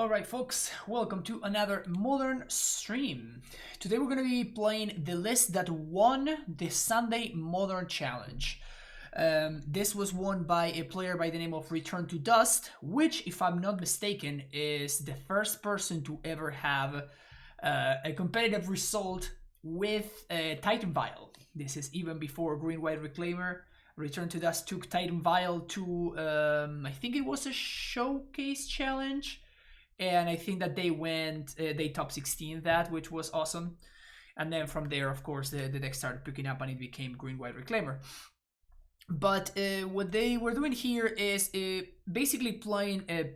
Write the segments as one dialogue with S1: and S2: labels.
S1: Alright folks, welcome to another Modern stream. Today we're going to be playing the list that won the Sunday Modern Challenge. This was won by a player by the name of Return to Dust, which, if I'm not mistaken, is the first person to ever have a competitive result with Titan Vial. This is even before Green White Reclaimer. Return to Dust took Titan Vial to, I think it was a showcase challenge. And I think that they top 16 that, which was awesome. And then from there, of course, the deck started picking up and it became Green White Reclaimer. But what they were doing here is basically playing a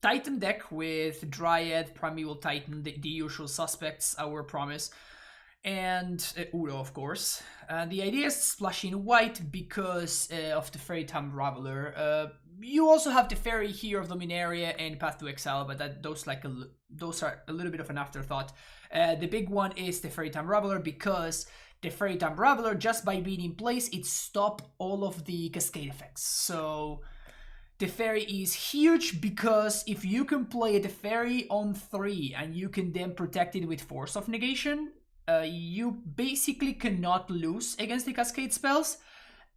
S1: Titan deck with Dryad, Primeval Titan, the usual suspects, our promise, and Uro, of course. The idea is splashing white because of the Fairy Time Raveler. You also have the Fairy here of Dominaria and Path to Exile, but those are a little bit of an afterthought. The big one is the Fairy Time Raveler because the Fairy Time Raveler, just by being in place, it stops all of the Cascade effects. So the Fairy is huge because if you can play the Fairy on 3 and you can then protect it with Force of Negation, you basically cannot lose against the Cascade spells.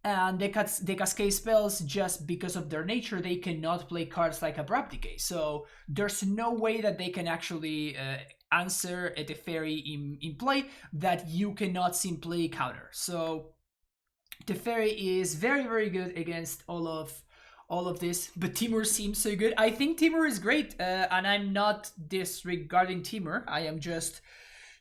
S1: And the Cascade spells, just because of their nature, they cannot play cards like Abrupt Decay. So there's no way that they can actually answer a Teferi in play that you cannot simply counter. So Teferi is very, very good against all of this. But Timur seems so good. I think Timur is great, and I'm not disregarding Timur. I am just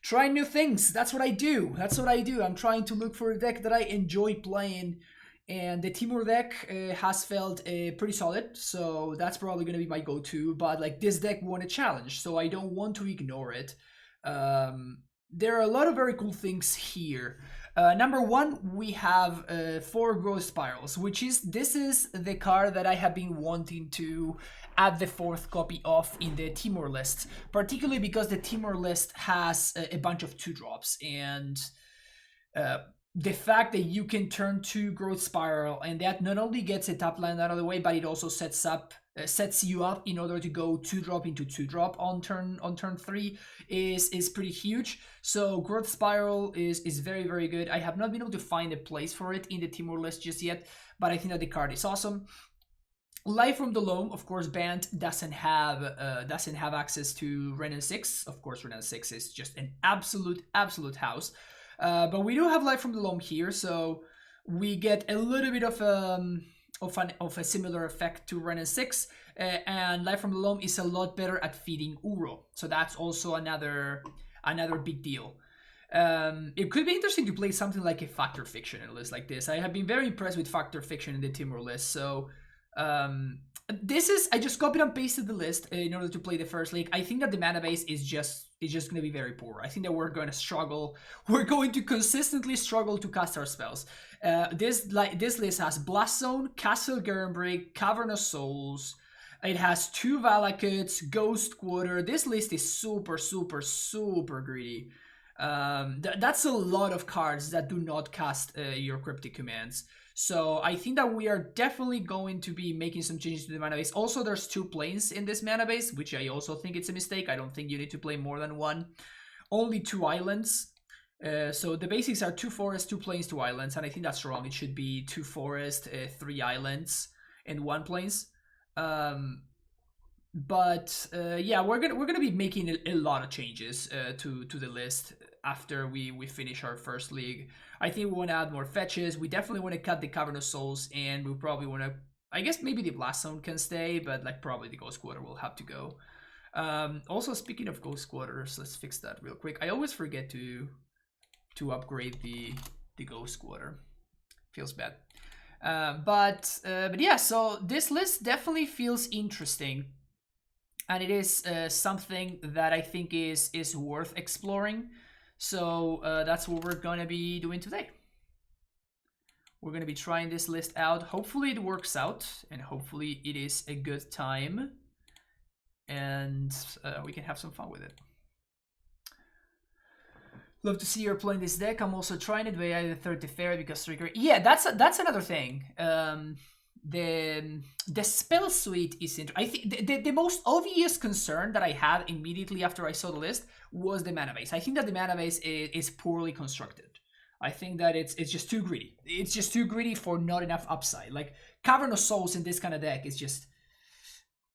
S1: trying new things. That's what I do. I'm trying to look for a deck that I enjoy playing. And the Timur deck has felt pretty solid. So that's probably going to be my go-to. But like, this deck won a challenge, so I don't want to ignore it. There are a lot of very cool things here. Number one, we have 4 Growth Spirals, this is the card that I have been wanting to add the 4th copy of in the Timur list, particularly because the Timur list has a bunch of 2-drops, and the fact that you can turn 2 Growth Spiral, and that not only gets a top land out of the way, but it also sets you up in order to go 2-drop into 2-drop on turn 3 is pretty huge. So Growth Spiral is very, very good. I have not been able to find a place for it in the Timur list just yet, but I think that the card is awesome. Life from the Loam, of course, Bant doesn't have access to Renan 6. Of course, Renan 6 is just an absolute house. But we do have Life from the Loam here, so we get a little bit of a similar effect to Renan 6, and Life from the Loam is a lot better at feeding Uro, so that's also another big deal. It could be interesting to play something like a Factor Fiction in a list like this. I have been very impressed with Factor Fiction in the Timur list, so I just copied and pasted the list in order to play the first league. I think that the mana base is just going to be very poor. I think that we're going to struggle. We're going to consistently struggle to cast our spells. This list has Blast Zone, Castle Gernbrig, Cavern of Souls. It has 2 Valakuts, Ghost Quarter. This list is super, super, super greedy. That's a lot of cards that do not cast your Cryptic Commands. So I think that we are definitely going to be making some changes to the mana base. Also, there's 2 planes in this mana base, which I also think it's a mistake. I don't think you need to play more than 1. Only 2 islands. So the basics are 2 forests, 2 plains, 2 islands, and I think that's wrong. It should be 2 forests, 3 islands, and 1 plains. Yeah, we're gonna be making a lot of changes to the list after we finish our first league. I think we want to add more fetches. We definitely want to cut the Cavern of Souls, and we probably want to, I guess maybe the Blast Zone can stay, but like probably the Ghost Quarter will have to go. Also, speaking of Ghost Quarters, let's fix that real quick. I always forget to upgrade the Ghost Quarter. Feels bad. But yeah, so this list definitely feels interesting, and it is something that I think is worth exploring. So that's what we're going to be doing today. We're going to be trying this list out. Hopefully it works out, and hopefully it is a good time, and we can have some fun with it. Love to see you're playing this deck. I'm also trying it, but I added the 3rd Teferi because 3 great. Yeah, that's another thing. the spell suite is I think the most obvious concern that I had immediately after I saw the list was the mana base. I think that the mana base is poorly constructed. I think that it's just too greedy. It's just too greedy for not enough upside. Like Cavern of Souls in this kind of deck is just,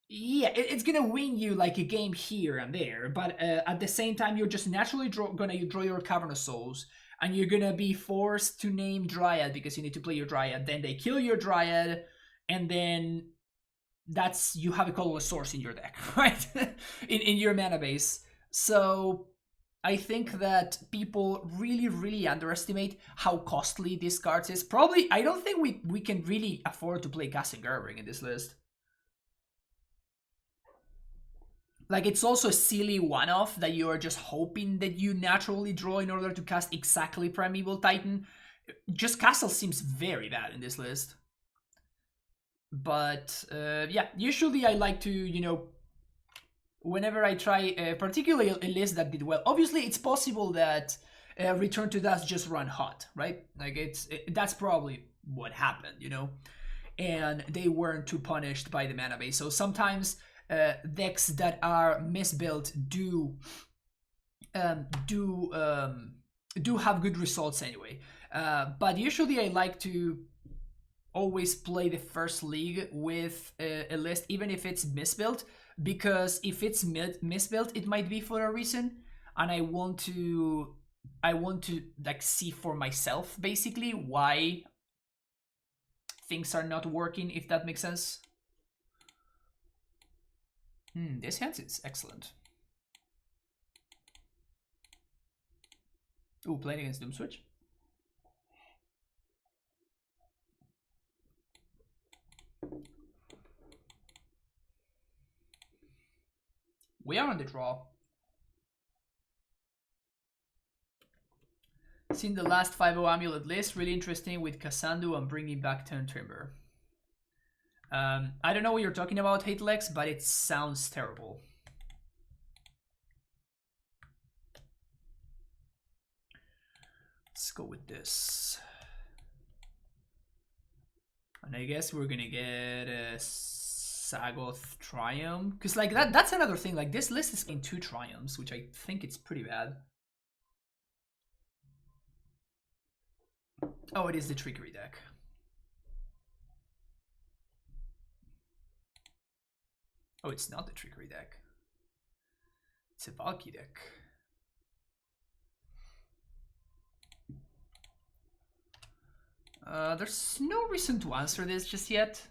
S1: yeah, it's gonna win you like a game here and there, but at the same time you're just naturally gonna draw your Cavern of Souls, and you're gonna be forced to name Dryad because you need to play your Dryad. Then they kill your Dryad, and then that's, you have a colorless source in your deck, right? in your mana base. So I think that people really underestimate how costly this card is. Probably, I don't think we can really afford to play Cascade in this list. Like, it's also a silly one-off that you are just hoping that you naturally draw in order to cast exactly Primeval Titan. Just Castle seems very bad in this list. But, yeah, usually I like to, you know, whenever I try, particularly a list that did well. Obviously, it's possible that Return to Dust just run hot, right? Like, that's probably what happened, you know? And they weren't too punished by the mana base. So sometimes decks that are misbuilt do have good results anyway. But usually I like to always play the first league with a list, even if it's misbuilt, because if it's misbuilt, it might be for a reason, and I want to like see for myself basically why things are not working, if that makes sense. This hand is excellent. Ooh, playing against Doom Switch. We are on the draw. Seen the last 5-0 Amulet list, really interesting with Kasandu and bringing back Turn Timber. I don't know what you're talking about, Hatelex, but it sounds terrible. Let's go with this. And I guess we're gonna get a Sagoth Triumph. Because like that's another thing, like this list is getting 2 Triumphs, which I think it's pretty bad. Oh, it is the Trickery deck. Oh, it's not the Trickery deck. It's a Valky deck. There's no reason to answer this just yet.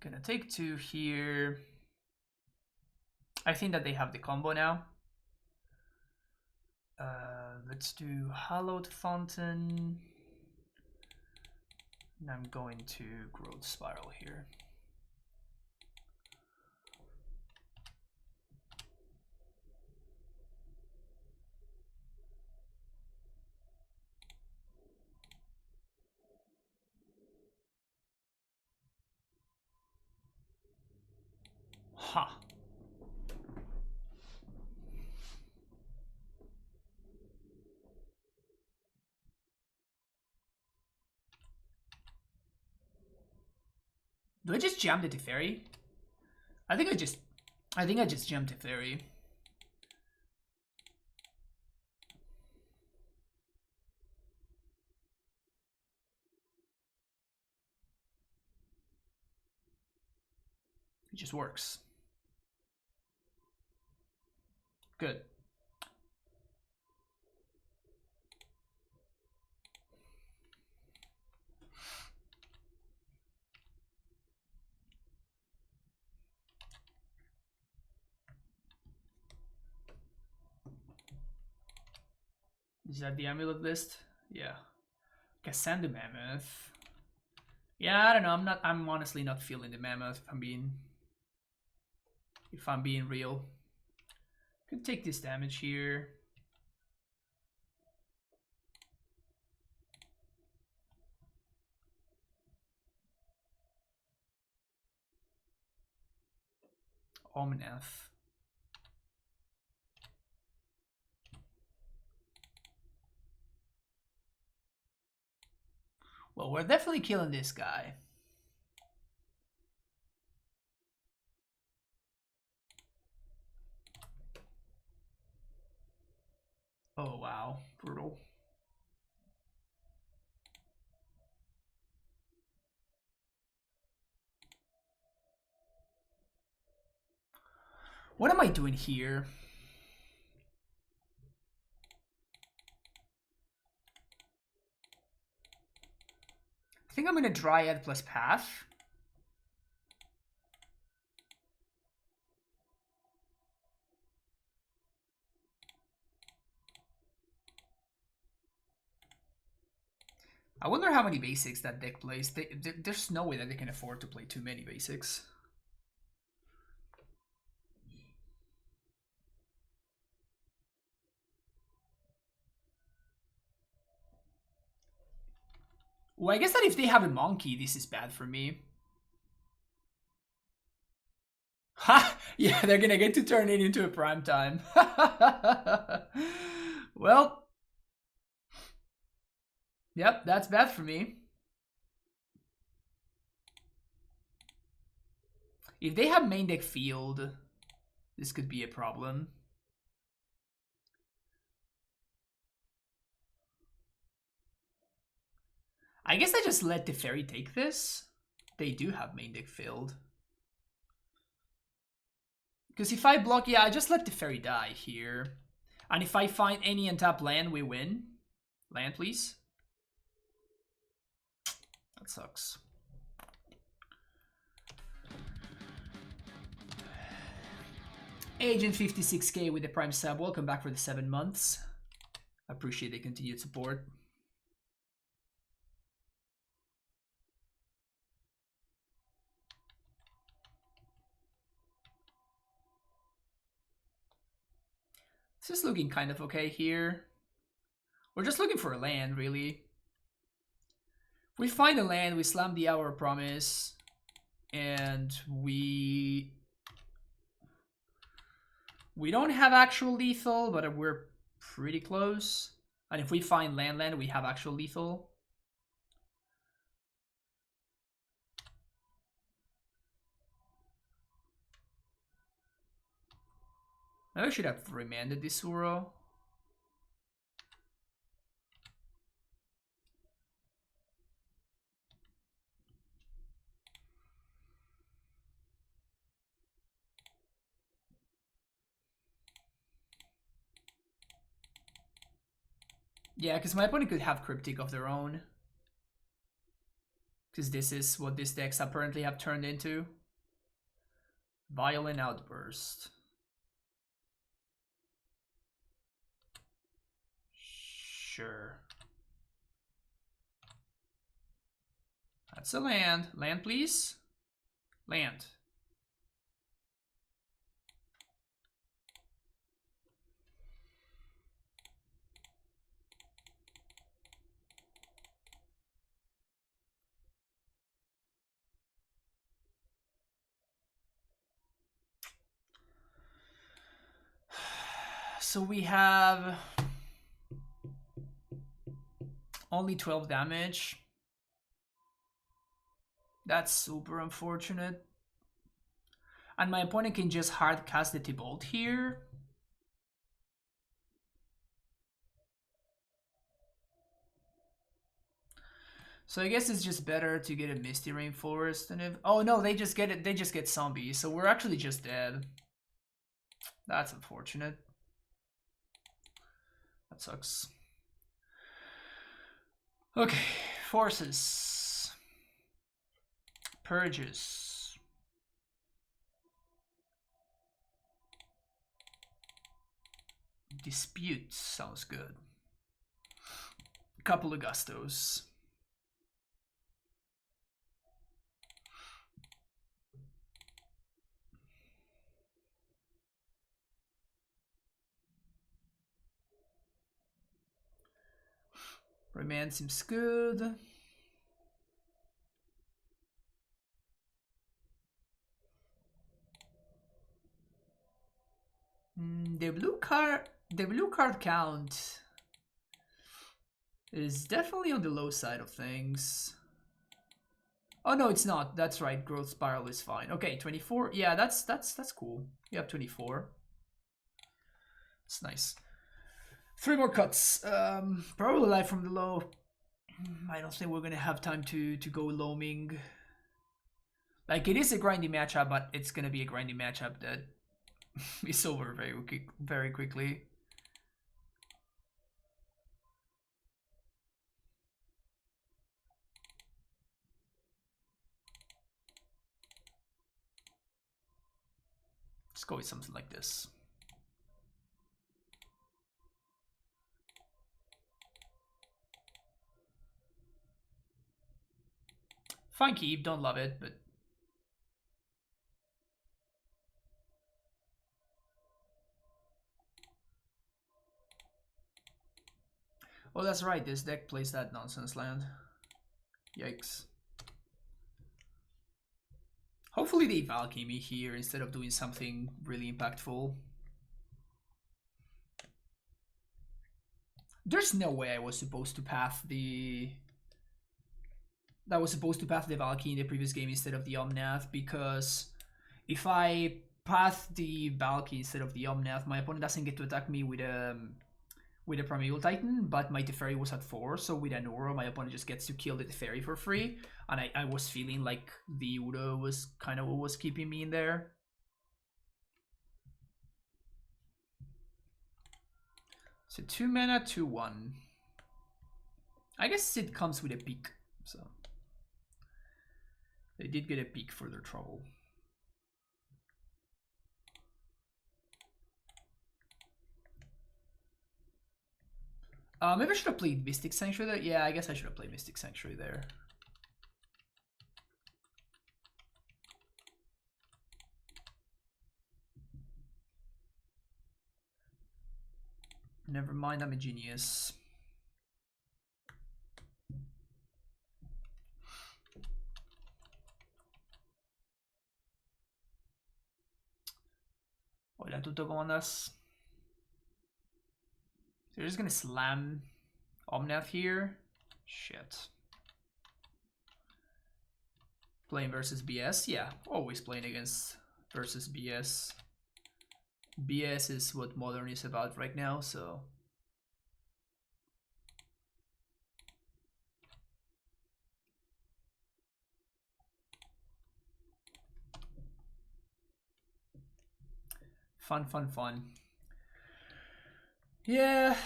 S1: Gonna take 2 here. I think that they have the combo now. Let's do Hallowed Fountain. And I'm going to Growth Spiral here. Ha! Do I just jam the Teferi? I think I just jammed Teferi. It just works. Good. Is that the amulet list? Yeah. Cassandra Mammoth. Yeah, I don't know. I'm honestly not feeling the Mammoth if I'm being real. Could take this damage here. Omnath. Well, we're definitely killing this guy. Oh, wow. Brutal. What am I doing here? I think I'm gonna Dryad plus Path. I wonder how many basics that deck plays. There's no way that they can afford to play too many basics. Well, I guess that if they have a monkey, this is bad for me. Ha! Yeah, they're gonna get to turn it into a prime time. Well, yep, that's bad for me. If they have main deck field, this could be a problem. I guess I just let the fairy take this. They do have main deck field. Because if I block, yeah, I just let the fairy die here. And if I find any untapped land, we win. Land, please. That sucks. Agent 56k with the Prime sub. Welcome back for the 7 months. I appreciate the continued support. This is looking kind of okay here. We're just looking for a land, really. If we find a land, we slam the Hour of Promise, and we don't have actual lethal, but we're pretty close. And if we find land, we have actual lethal. I should have remanded this Uro. Yeah, because my opponent could have Cryptic of their own. Because this is what these decks apparently have turned into. Violent Outburst. Sure. That's a land. Land, please. Land. So we have only 12 damage. That's super unfortunate. And my opponent can just hard cast the Tibalt here. So I guess it's just better to get a Misty Rainforest than if... Oh no, they just get it. They just get zombies. So we're actually just dead. That's unfortunate. That sucks. Okay, forces. Purges. Dispute sounds good. A couple of Gustos. Remand seems good. The blue card count is definitely on the low side of things. Oh no, it's not. That's right. Growth spiral is fine. Okay, 24. Yeah, that's cool. You have 24. It's nice. 3 more cuts. Probably live from the low. I don't think we're gonna have time to go loaming. Like, it is a grindy matchup, but it's gonna be a grindy matchup that is over very quickly. Let's go with something like this. Fine keep, don't love it, but oh, that's right, this deck plays that nonsense land. Yikes. Hopefully they Valkyrie me here instead of doing something really impactful. There's no way I was supposed to path the... That was supposed to path the Valkyrie in the previous game instead of the Omnath, because if I path the Valkyrie instead of the Omnath, my opponent doesn't get to attack me with a Primeval Titan, but my Teferi was at 4, so with an Uro, my opponent just gets to kill the Teferi for free, and I was feeling like the Uro was kind of what was keeping me in there. So 2 mana, 2/1. I guess it comes with a peak, so they did get a peak for their trouble. Maybe I should have played Mystic Sanctuary there. Yeah, I guess I should have played Mystic Sanctuary there. Never mind, I'm a genius. Hola, Tuto, ¿cómo andas? They're just gonna slam Omnath here. Shit. Playing versus BS? Yeah, always playing against versus BS. BS is what Modern is about right now, so... Fun, fun, fun. Yeah,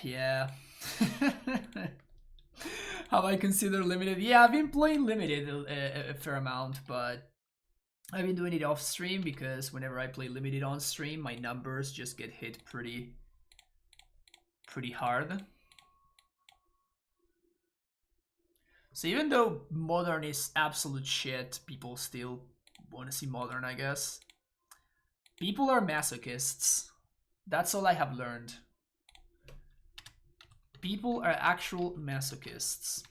S1: yeah. Have I considered limited? Yeah, I've been playing limited a fair amount, but I've been doing it off stream because whenever I play limited on stream, my numbers just get hit pretty hard. So even though Modern is absolute shit, people still want to see Modern, I guess. People are masochists. That's all I have learned. People are actual masochists.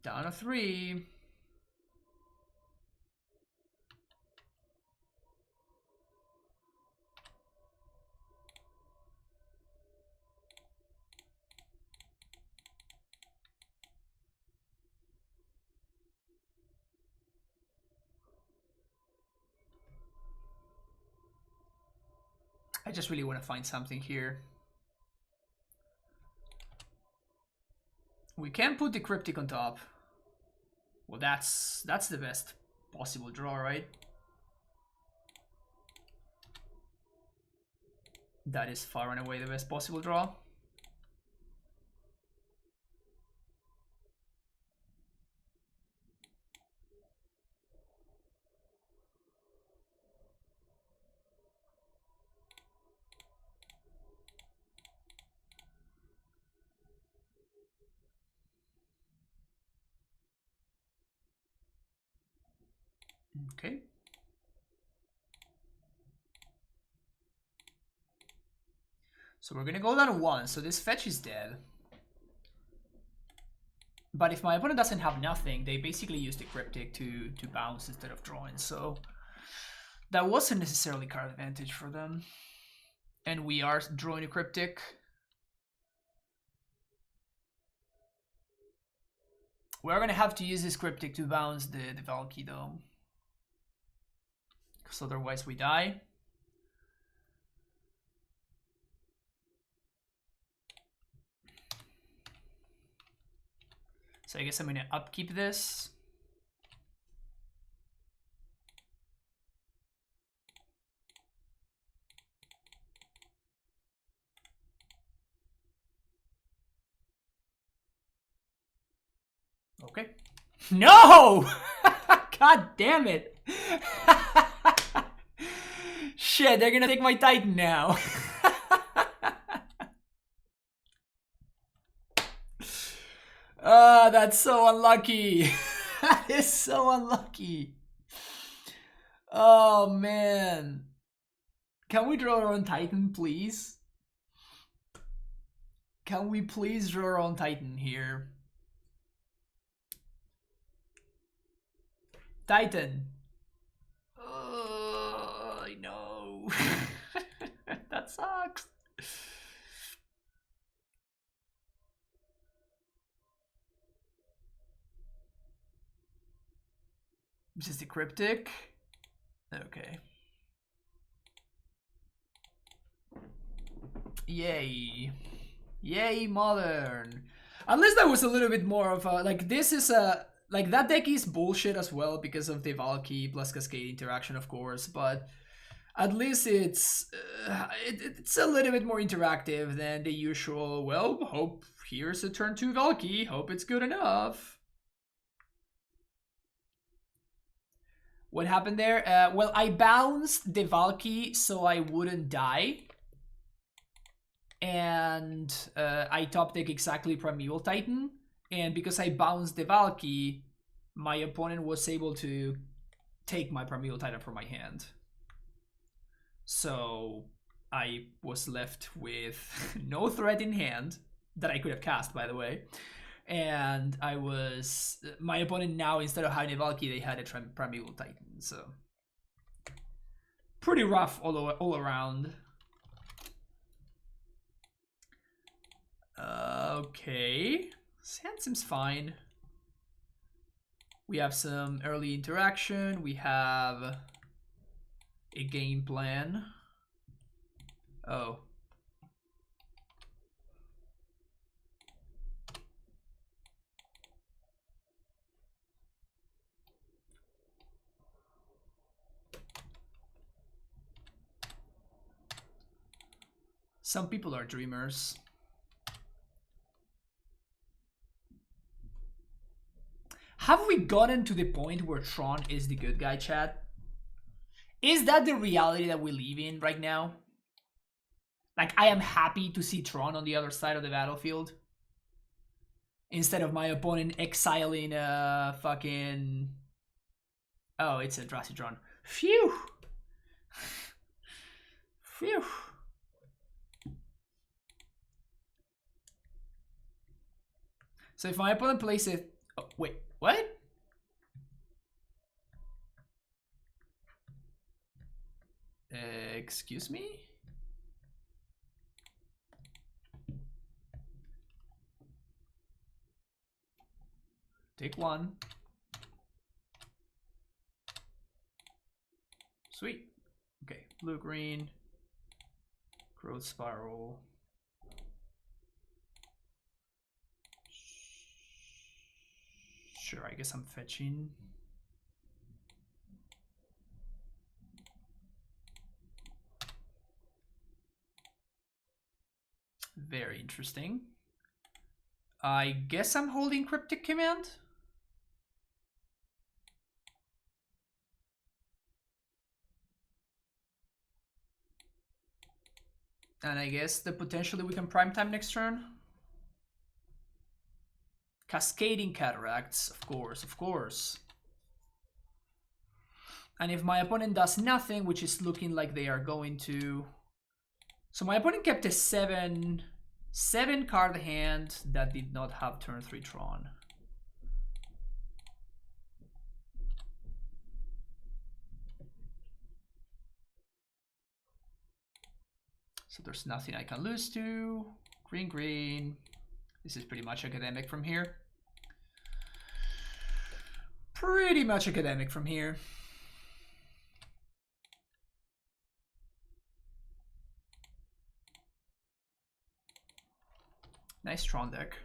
S1: Down to 3. I just really want to find something here. We can put the Cryptic on top. Well, that's the best possible draw, right? That is far and away the best possible draw. Okay. So we're gonna go down to 1, so this fetch is dead. But if my opponent doesn't have nothing, they basically use the Cryptic to bounce instead of drawing. So that wasn't necessarily card advantage for them. And we are drawing a Cryptic. We're gonna have to use this Cryptic to bounce the Valky though. Because otherwise we die. So I guess I'm gonna upkeep this. Okay. No! God damn it. Shit, they're gonna take my Titan now. That's so unlucky. That is so unlucky. Oh, man. Can we draw our own Titan, please? Can we please draw our own Titan here? Titan. I know. That sucks. Just a Cryptic. Okay. Yay. Yay, Modern. At least that was a little bit more of a, like, this is a, like, that deck is bullshit as well because of the Valky plus Cascade interaction, of course, but at least it's a little bit more interactive than the usual, well, hope here's a turn 2 Valky, hope it's good enough. What happened there? Well, I bounced the Valky so I wouldn't die. And I top deck exactly Primeval Titan. And because I bounced the Valky, my opponent was able to take my Primeval Titan from my hand. So I was left with no threat in hand that I could have cast, by the way. And my opponent now, instead of having a Valky, they had a Primeval Titan. So pretty rough all around. Okay, hand seems fine. We have some early interaction. We have a game plan. Oh. Some people are dreamers. Have we gotten to the point where Tron is the good guy, chat? Is that the reality that we live in right now? Like, I am happy to see Tron on the other side of the battlefield. Instead of my opponent exiling a fucking... Oh, it's a Tron. Phew! Phew! So if my opponent plays it... Oh, wait, what? Excuse me? Take one. Sweet. Okay, blue-green. Growth Spiral. Sure, I guess I'm fetching. Very interesting. I guess I'm holding Cryptic Command. And I guess that potentially we can prime time next turn. Cascading Cataracts, of course. And if my opponent does nothing, which is looking like they are going to... So my opponent kept a 7 card hand that did not have turn 3 Tron. So there's nothing I can lose to. Green, green. This is pretty much academic from here. Pretty much academic from here. Nice Tron deck.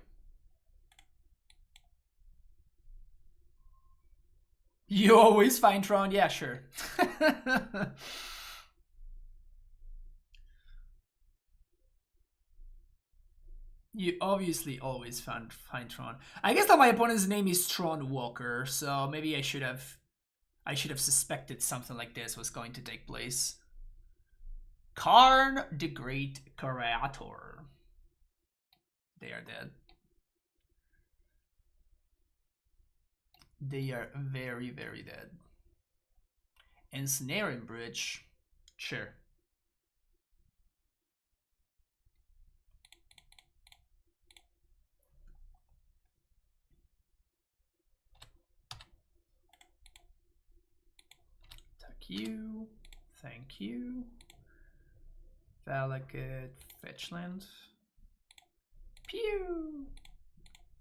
S1: You always find Tron? Yeah, sure. You obviously always find Tron. I guess that my opponent's name is Tron Walker, so maybe I should have suspected something like this was going to take place. Karn the Great Creator. They are dead. They are very, very dead. Ensnaring Bridge. Sure. You, thank you. Valakut, fetchland. Pew!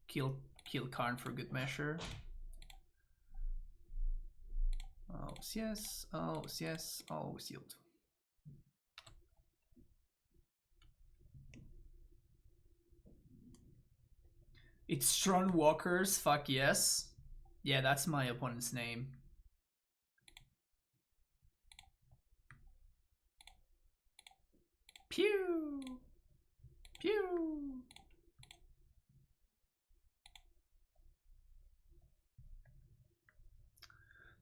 S1: Kill Karn for good measure. Oh yes, oh yes, oh sealed. It's Tron Walkers, fuck yes. Yeah, that's my opponent's name. Pew! Pew!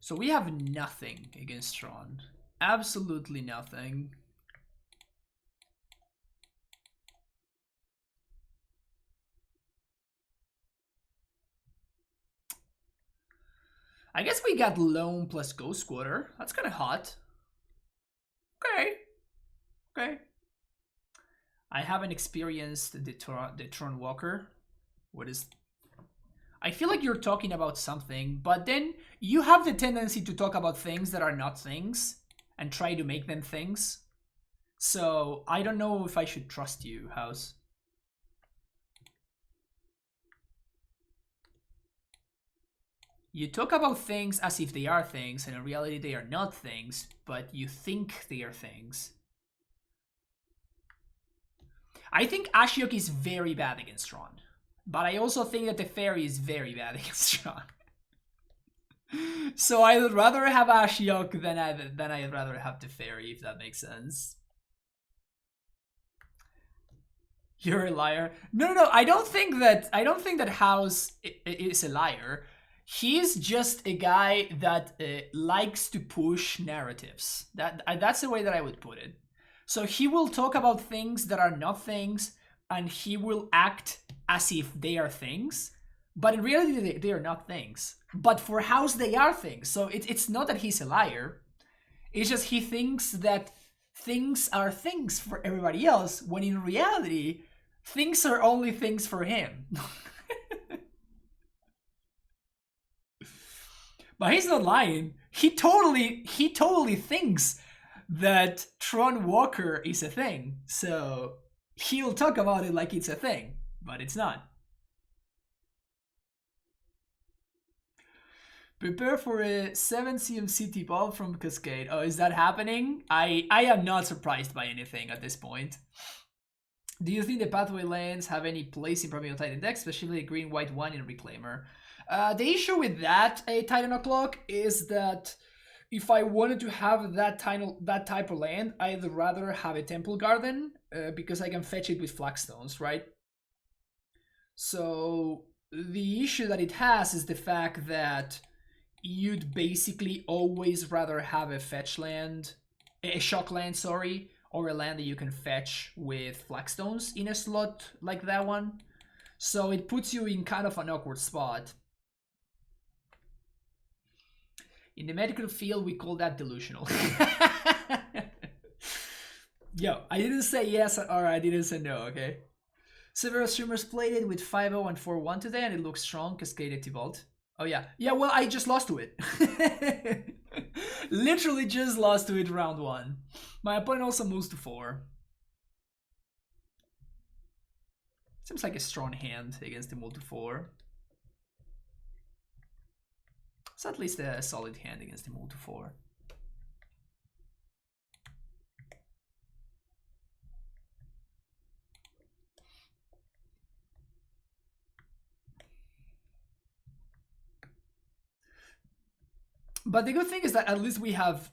S1: So we have nothing against Tron. Absolutely nothing. I guess we got Loam plus Ghost Squatter. That's kind of hot. Okay. Okay. I haven't experienced the Tron Walker. What is... I feel like you're talking about something, but then you have the tendency to talk about things that are not things and try to make them things. So I don't know if I should trust you, House. You talk about things as if they are things, and in reality they are not things, but you think they are things. I think Ashiok is very bad against Tron, but I also think that the Fairy is very bad against Tron. So I would rather have Ashiok than I'd rather have the Fairy, if that makes sense. You're a liar. No, I don't think that House is a liar. He's just a guy that likes to push narratives. That's the way that I would put it. So he will talk about things that are not things, and he will act as if they are things, but in reality they are not things. But for House they are things. So it's not that he's a liar. It's just he thinks that things are things for everybody else, when in reality things are only things for him. But he's not lying. He totally thinks that Tron Walker is a thing. So he'll talk about it like it's a thing, but it's not. Prepare for a 7 CMC T-Ball from Cascade. Oh, is that happening? I am not surprised by anything at this point. Do you think the pathway lands have any place in Primordial Titan decks, especially the green-white one in Reclaimer? The issue with that Titan O'Clock is that if I wanted to have that type of land, I'd rather have a Temple Garden because I can fetch it with Flagstones, right? So the issue that it has is the fact that you'd basically always rather have a fetch land, a shock land, sorry, or a land that you can fetch with Flagstones in a slot like that one. So it puts you in kind of an awkward spot. In the medical field, we call that delusional. Yo, I didn't say yes or I didn't say no, okay? Several streamers played it with 5-0 and 4-1 today, and it looks strong. Cascade Activault. Oh yeah. Yeah, well, I just lost to it. Literally just lost to it round 1. My opponent also moves to 4. Seems like a strong hand against the multi-4. It's at least a solid hand against the multi-4. But the good thing is that at least we have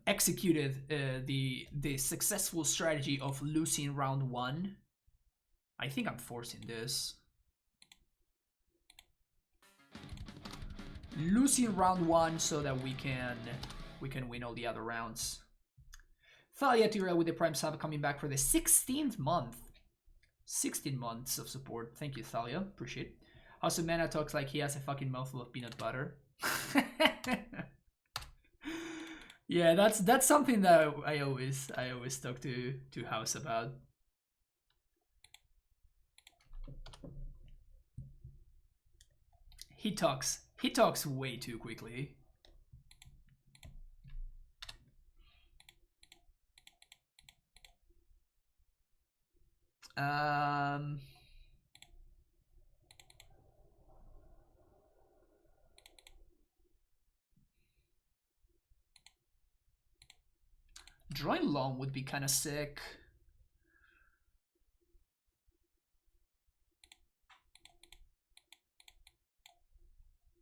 S1: executed the successful strategy of losing round 1. I think I'm forcing this. Losing round 1 so that we can win all the other rounds. Thalia Tira with the Prime Sub coming back for the 16th month. 16 months of support. Thank you, Thalia. Appreciate it. Also, Mana talks like he has a fucking mouthful of peanut butter. Yeah, that's something that I always talk to House about. He talks way too quickly. Drawing long would be kind of sick.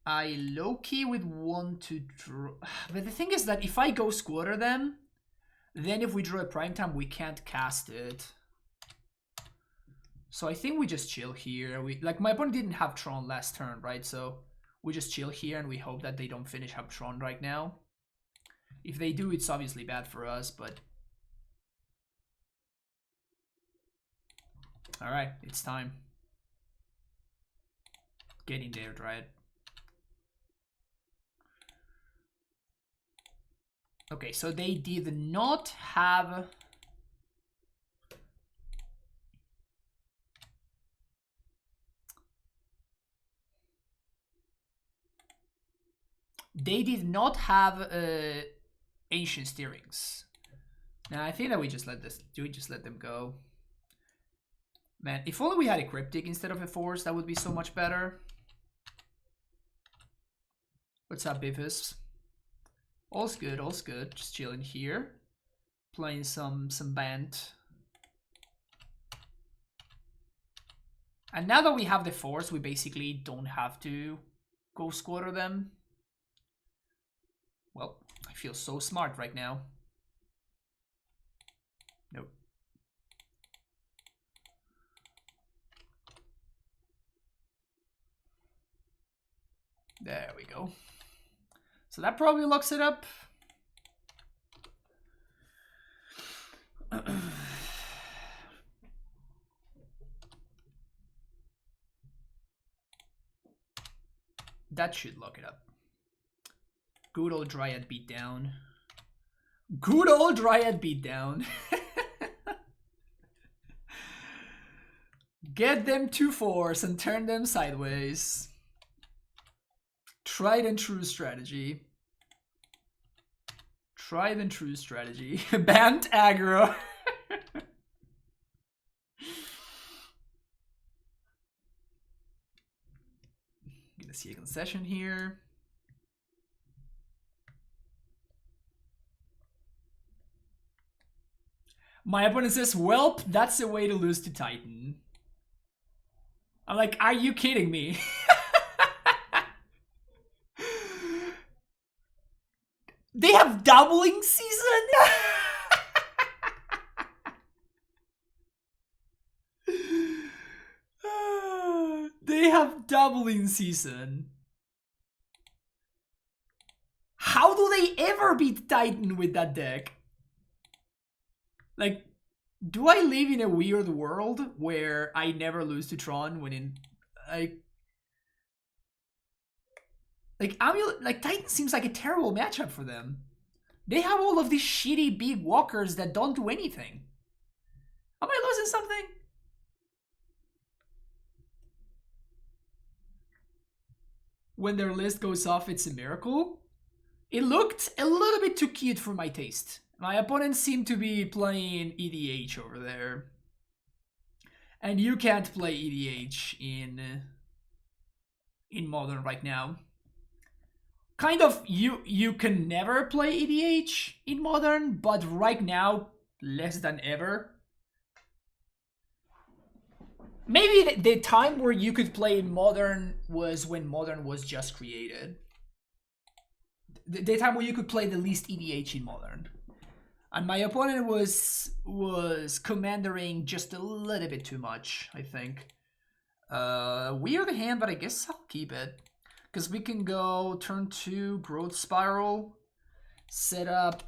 S1: I low-key would want to draw... But the thing is that if I go squatter them, then if we draw a prime time, we can't cast it. So I think we just chill here. Like, my opponent didn't have Tron last turn, right? So we just chill here and we hope that they don't finish up Tron right now. If they do, it's obviously bad for us, but... Alright, it's time. Get in there, Dryad. Okay, so they did not have... They did not have ancient steerings. Now I think that we just let them go. Man, if only we had a cryptic instead of a force, that would be so much better. What's up, Beavis? All's good, all's good. Just chilling here. Playing some Bant. And now that we have the force, we basically don't have to go squatter them. Well, I feel so smart right now. Nope. There we go. So that probably locks it up. That should lock it up. Good old Dryad beatdown. Good old Dryad beatdown. Get them to force and turn them sideways. Tried and true strategy. Tried and true strategy. Bant aggro. Gonna see a concession here. My opponent says, "Welp, that's the way to lose to Titan." I'm like, are you kidding me? They have doubling season? They have doubling season. How do they ever beat Titan with that deck? Like, do I live in a weird world where I never lose to Tron when in... Like Titan seems like a terrible matchup for them. They have all of these shitty big walkers that don't do anything. Am I losing something? When their list goes off, it's a miracle. It looked a little bit too cute for my taste. My opponent seemed to be playing EDH over there. And you can't play EDH in Modern right now. Kind of, you can never play EDH in Modern, but right now, less than ever. Maybe the time where you could play in Modern was when Modern was just created. The time where you could play the least EDH in Modern. And my opponent was commandering just a little bit too much, I think. Weird hand, but I guess I'll keep it. Because we can go turn 2, Growth Spiral, set up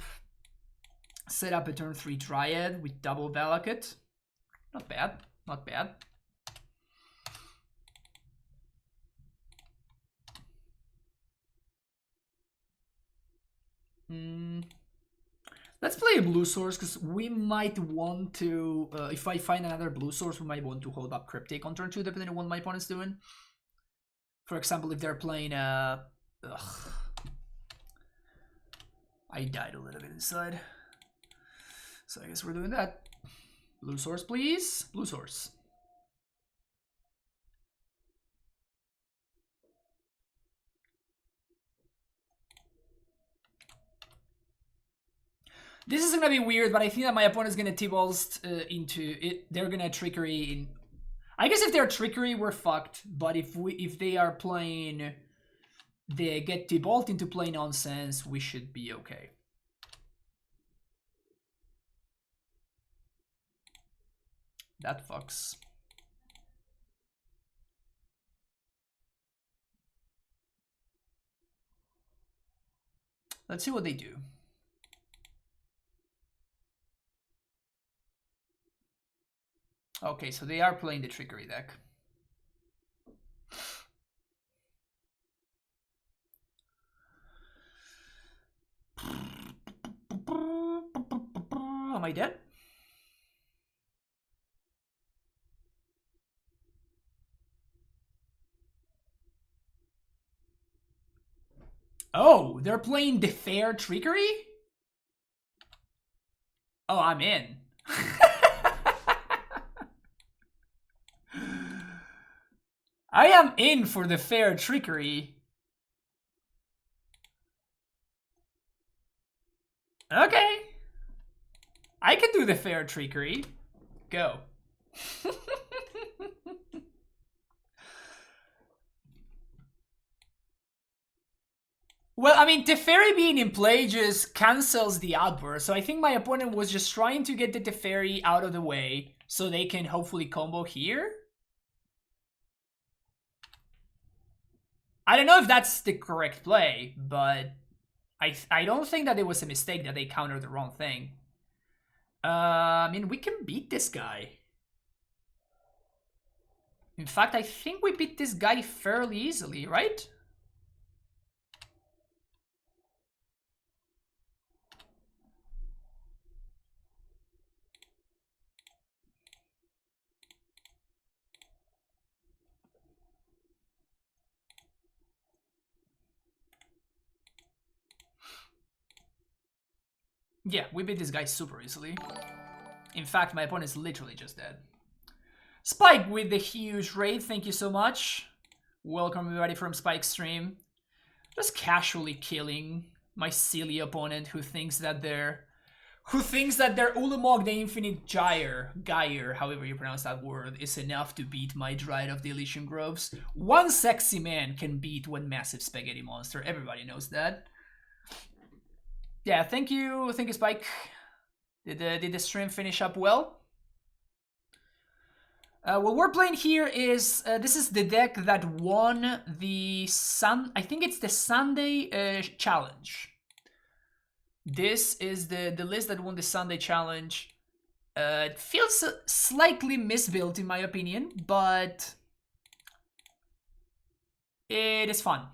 S1: a turn 3 Dryad with double Valakut. Not bad, not bad. Let's play a blue source, because we might want to, if I find another blue source, we might want to hold up Cryptic on turn 2, depending on what my opponent's doing. For example, if they're playing I died a little bit inside. So I guess we're doing that. Blue source, please. Blue source. This is gonna be weird, but I think that my opponent's gonna T-balls into it. They're gonna trickery in. I guess if they're trickery, we're fucked. But if they are playing, they get T-balled into play nonsense, we should be okay. That fucks. Let's see what they do. Okay, so they are playing the trickery deck. Am I dead? Oh, they're playing the fair trickery? Oh, I'm in. I am in for the fair trickery. Okay. I can do the fair trickery. Go. Well, I mean, Teferi being in play just cancels the outburst, so I think my opponent was just trying to get the Teferi out of the way so they can hopefully combo here. I don't know if that's the correct play, but I don't think that it was a mistake that they countered the wrong thing. I mean, we can beat this guy. In fact, I think we beat this guy fairly easily, right? Yeah, we beat this guy super easily. In fact, my opponent is literally just dead. Spike with the huge raid, thank you so much. Welcome everybody from Spike's stream. Just casually killing my silly opponent who thinks that they're Ulamog the Infinite Gyre, however you pronounce that word, is enough to beat my Dryad of the Elysian Groves. One sexy man can beat one massive spaghetti monster. Everybody knows that. Yeah, thank you, Spike. Did the stream finish up well? What we're playing here is this is the deck that won the I think it's the Sunday challenge. This is the list that won the Sunday challenge. It feels slightly misbuilt in my opinion, but it is fun.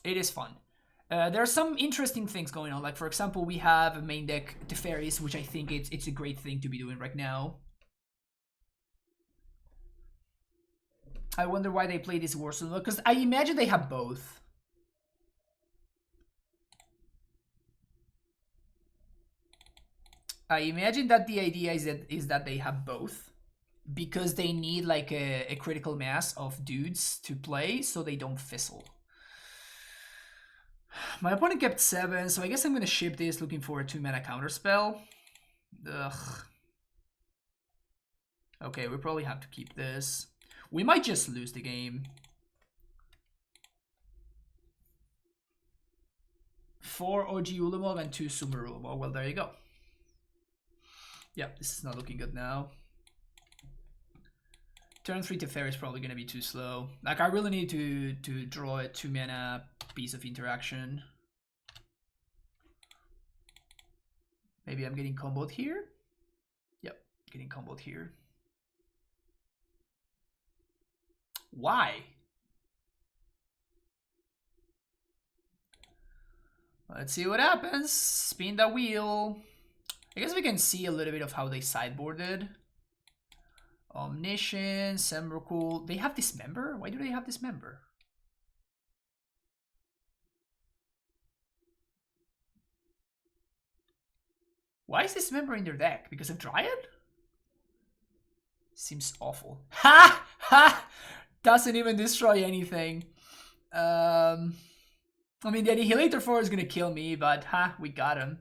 S1: It is fun. There are some interesting things going on. Like, for example, we have a main deck Teferis, which I think it's a great thing to be doing right now. I wonder why they play this Warzone, because I imagine they have both. I imagine that the idea is that they have both. because they need like a critical mass of dudes to play so they don't fizzle. My opponent kept 7, so I guess I'm gonna ship this looking for a 2-mana counterspell. Ugh. Okay, we probably have to keep this. We might just lose the game. 4 OG Ulamog and 2 Sumer Ulamog. Well, there you go. Yeah, this is not looking good now. Turn 3 Teferi is probably going to be too slow. Like, I really need to draw a 2-mana piece of interaction. Maybe I'm getting comboed here? Yep, getting comboed here. Why? Let's see what happens. Spin the wheel. I guess we can see a little bit of how they sideboarded. Omniscience, Emrakul. They have Dismember? Why do they have Dismember? Why is Dismember in their deck? Because of Dryad? Seems awful. Ha! Ha! Doesn't even destroy anything. I mean, the Annihilator 4 is gonna kill me, but ha, we got him.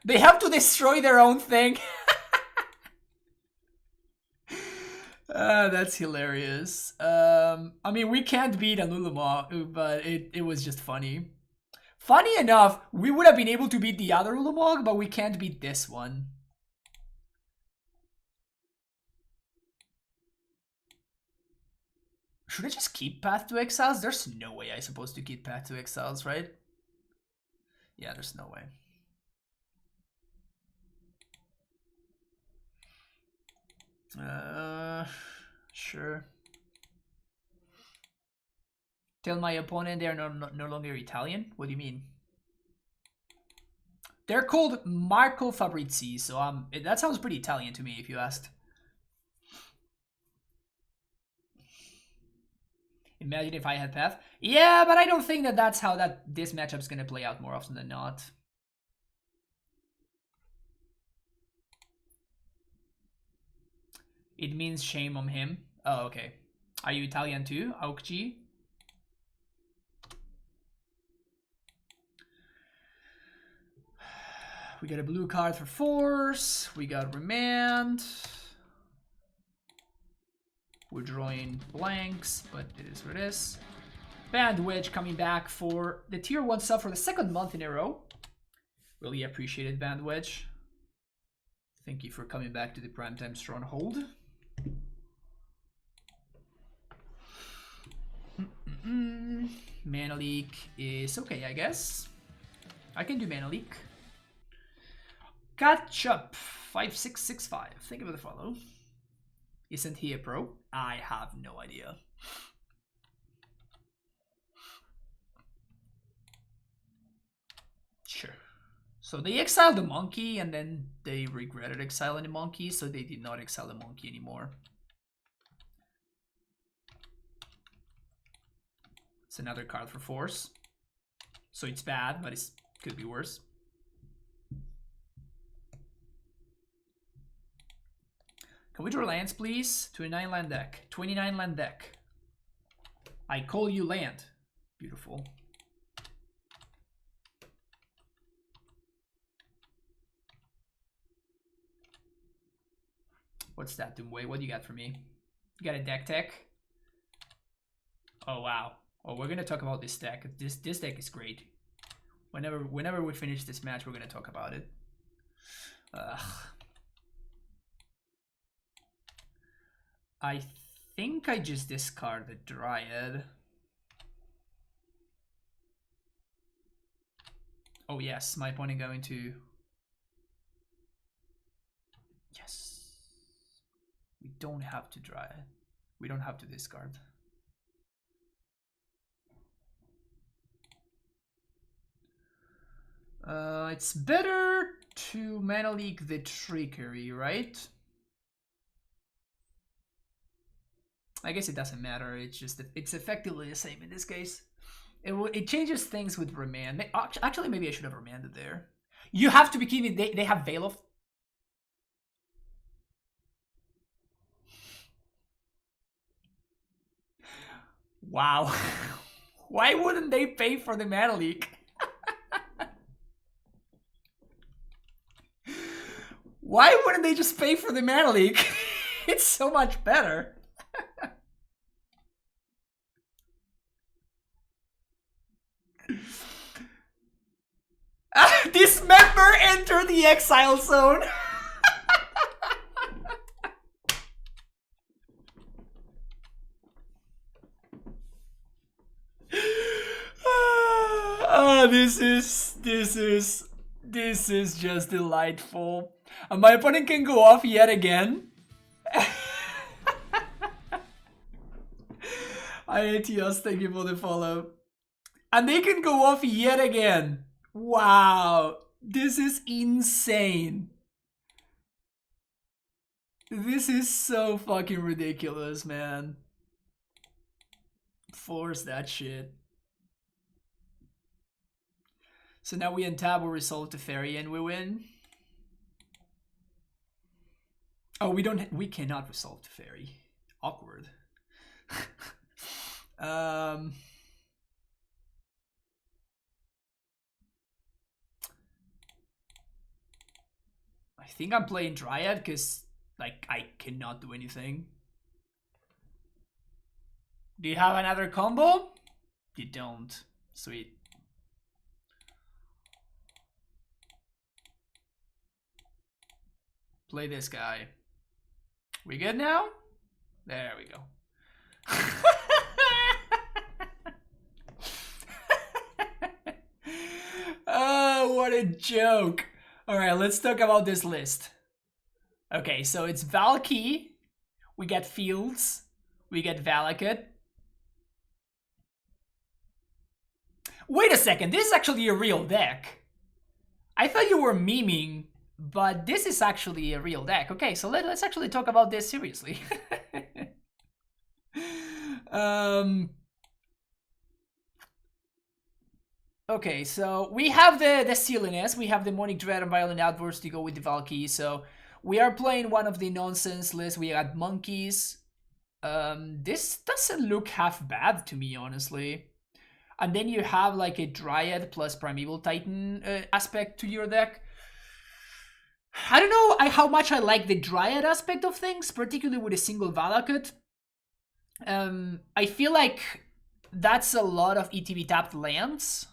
S1: They have to destroy their own thing. That's hilarious. I mean, we can't beat Ulamog, but it was just funny. Funny enough, we would have been able to beat the other Ulamog, but we can't beat this one. Should I just keep Path to Exiles? There's no way I'm supposed to keep Path to Exiles, right? Yeah, there's no way. Sure. Tell my opponent they're no longer Italian? What do you mean? They're called Marco Fabrizi, so that sounds pretty Italian to me if you asked. Imagine if I had Path. Yeah, but I don't think that's how this matchup's gonna play out more often than not. It means shame on him. Oh, okay. Are you Italian too, Aukji? We got a blue card for Force. We got Remand. We're drawing blanks, but it is what it is. Bandwidth coming back for the tier 1 sub for the 2nd month in a row. Really appreciated, Bandwidth. Thank you for coming back to the Primetime Stronghold. Mana Leak is okay, I guess. I can do Mana Leak. Catch-up 5665. Thank you for the follow. Isn't he a pro? I have no idea. Sure. So they exiled the monkey and then they regretted exiling the monkey, so they did not exile the monkey anymore. It's another card for Force. So it's bad, but it could be worse. Can we draw lands, please? 29 land deck. 29 land deck. I call you land. Beautiful. What's that, Doomway? What do you got for me? You got a deck tech? Oh, wow. Oh, we're gonna talk about this deck. This deck is great. Whenever we finish this match, we're gonna talk about it. Ugh. I think I just discard the Dryad. Oh yes, my opponent going to... Yes. We don't have to Dryad. We don't have to discard. It's better to Mana Leak the Trickery, right? I guess it doesn't matter. It's just it's effectively the same in this case. It changes things with Remand. Actually, maybe I should have remanded there. You have to be keeping. They have Veil of. Wow. Why wouldn't they pay for the mana leak? Why wouldn't they just pay for the mana leak? It's so much better. Dismember, enter the exile zone. This is just delightful. My opponent can go off yet again. IATS, thank you for the follow. And they can go off yet again. Wow, this is insane. This is so fucking ridiculous, man. Force that shit. So now we untap, we resolve the fairy, and we win. Oh, we cannot resolve the fairy. Awkward. I think I'm playing Dryad because, like, I cannot do anything. Do you have another combo? You don't. Sweet. Play this guy. We good now? There we go. Oh, what a joke. Alright, let's talk about this list. Okay, so it's Valky, we get Fields, we get Valakut. Wait a second, this is actually a real deck. I thought you were memeing, but this is actually a real deck. Okay, so let's actually talk about this seriously. Okay, so we have the silliness, we have Demonic Dread and Violent Outburst to go with the Valky, so we are playing one of the nonsense lists. We got monkeys. This doesn't look half bad to me, honestly. And then you have like a Dryad plus Primeval Titan aspect to your deck. I don't know how much I like the Dryad aspect of things, particularly with a single Valakut. I feel like that's a lot of ETB tapped lands.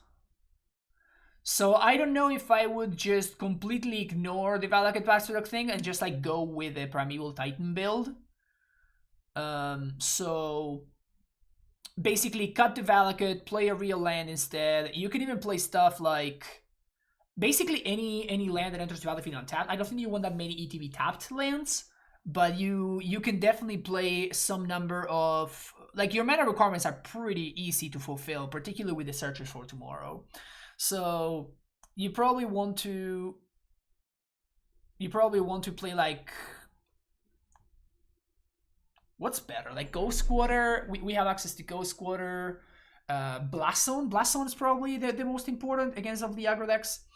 S1: So I don't know if I would just completely ignore the Valakut Bastard thing and just like go with a Primeval Titan build. So basically cut the Valakut, play a real land instead. You can even play stuff like basically any land that enters the battlefield untapped. I don't think you want that many ETB tapped lands, but you can definitely play some number of, like, your mana requirements are pretty easy to fulfill, particularly with the Searchers for Tomorrow. So you probably want to play like, what's better? Like Ghost Squatter. We have access to Ghost Squatter. Blast Zone. Blast Zone is probably the most important against of the aggro decks.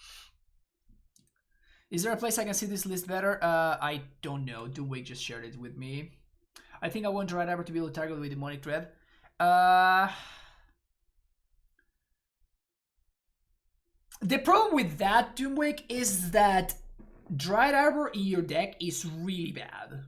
S1: Is there a place I can see this list better? I don't know. Doomwake just shared it with me. I think I want Dryad Arbor to be able to target with Demonic Dread. The problem with that, Doomwake, is that Dryad Arbor in your deck is really bad.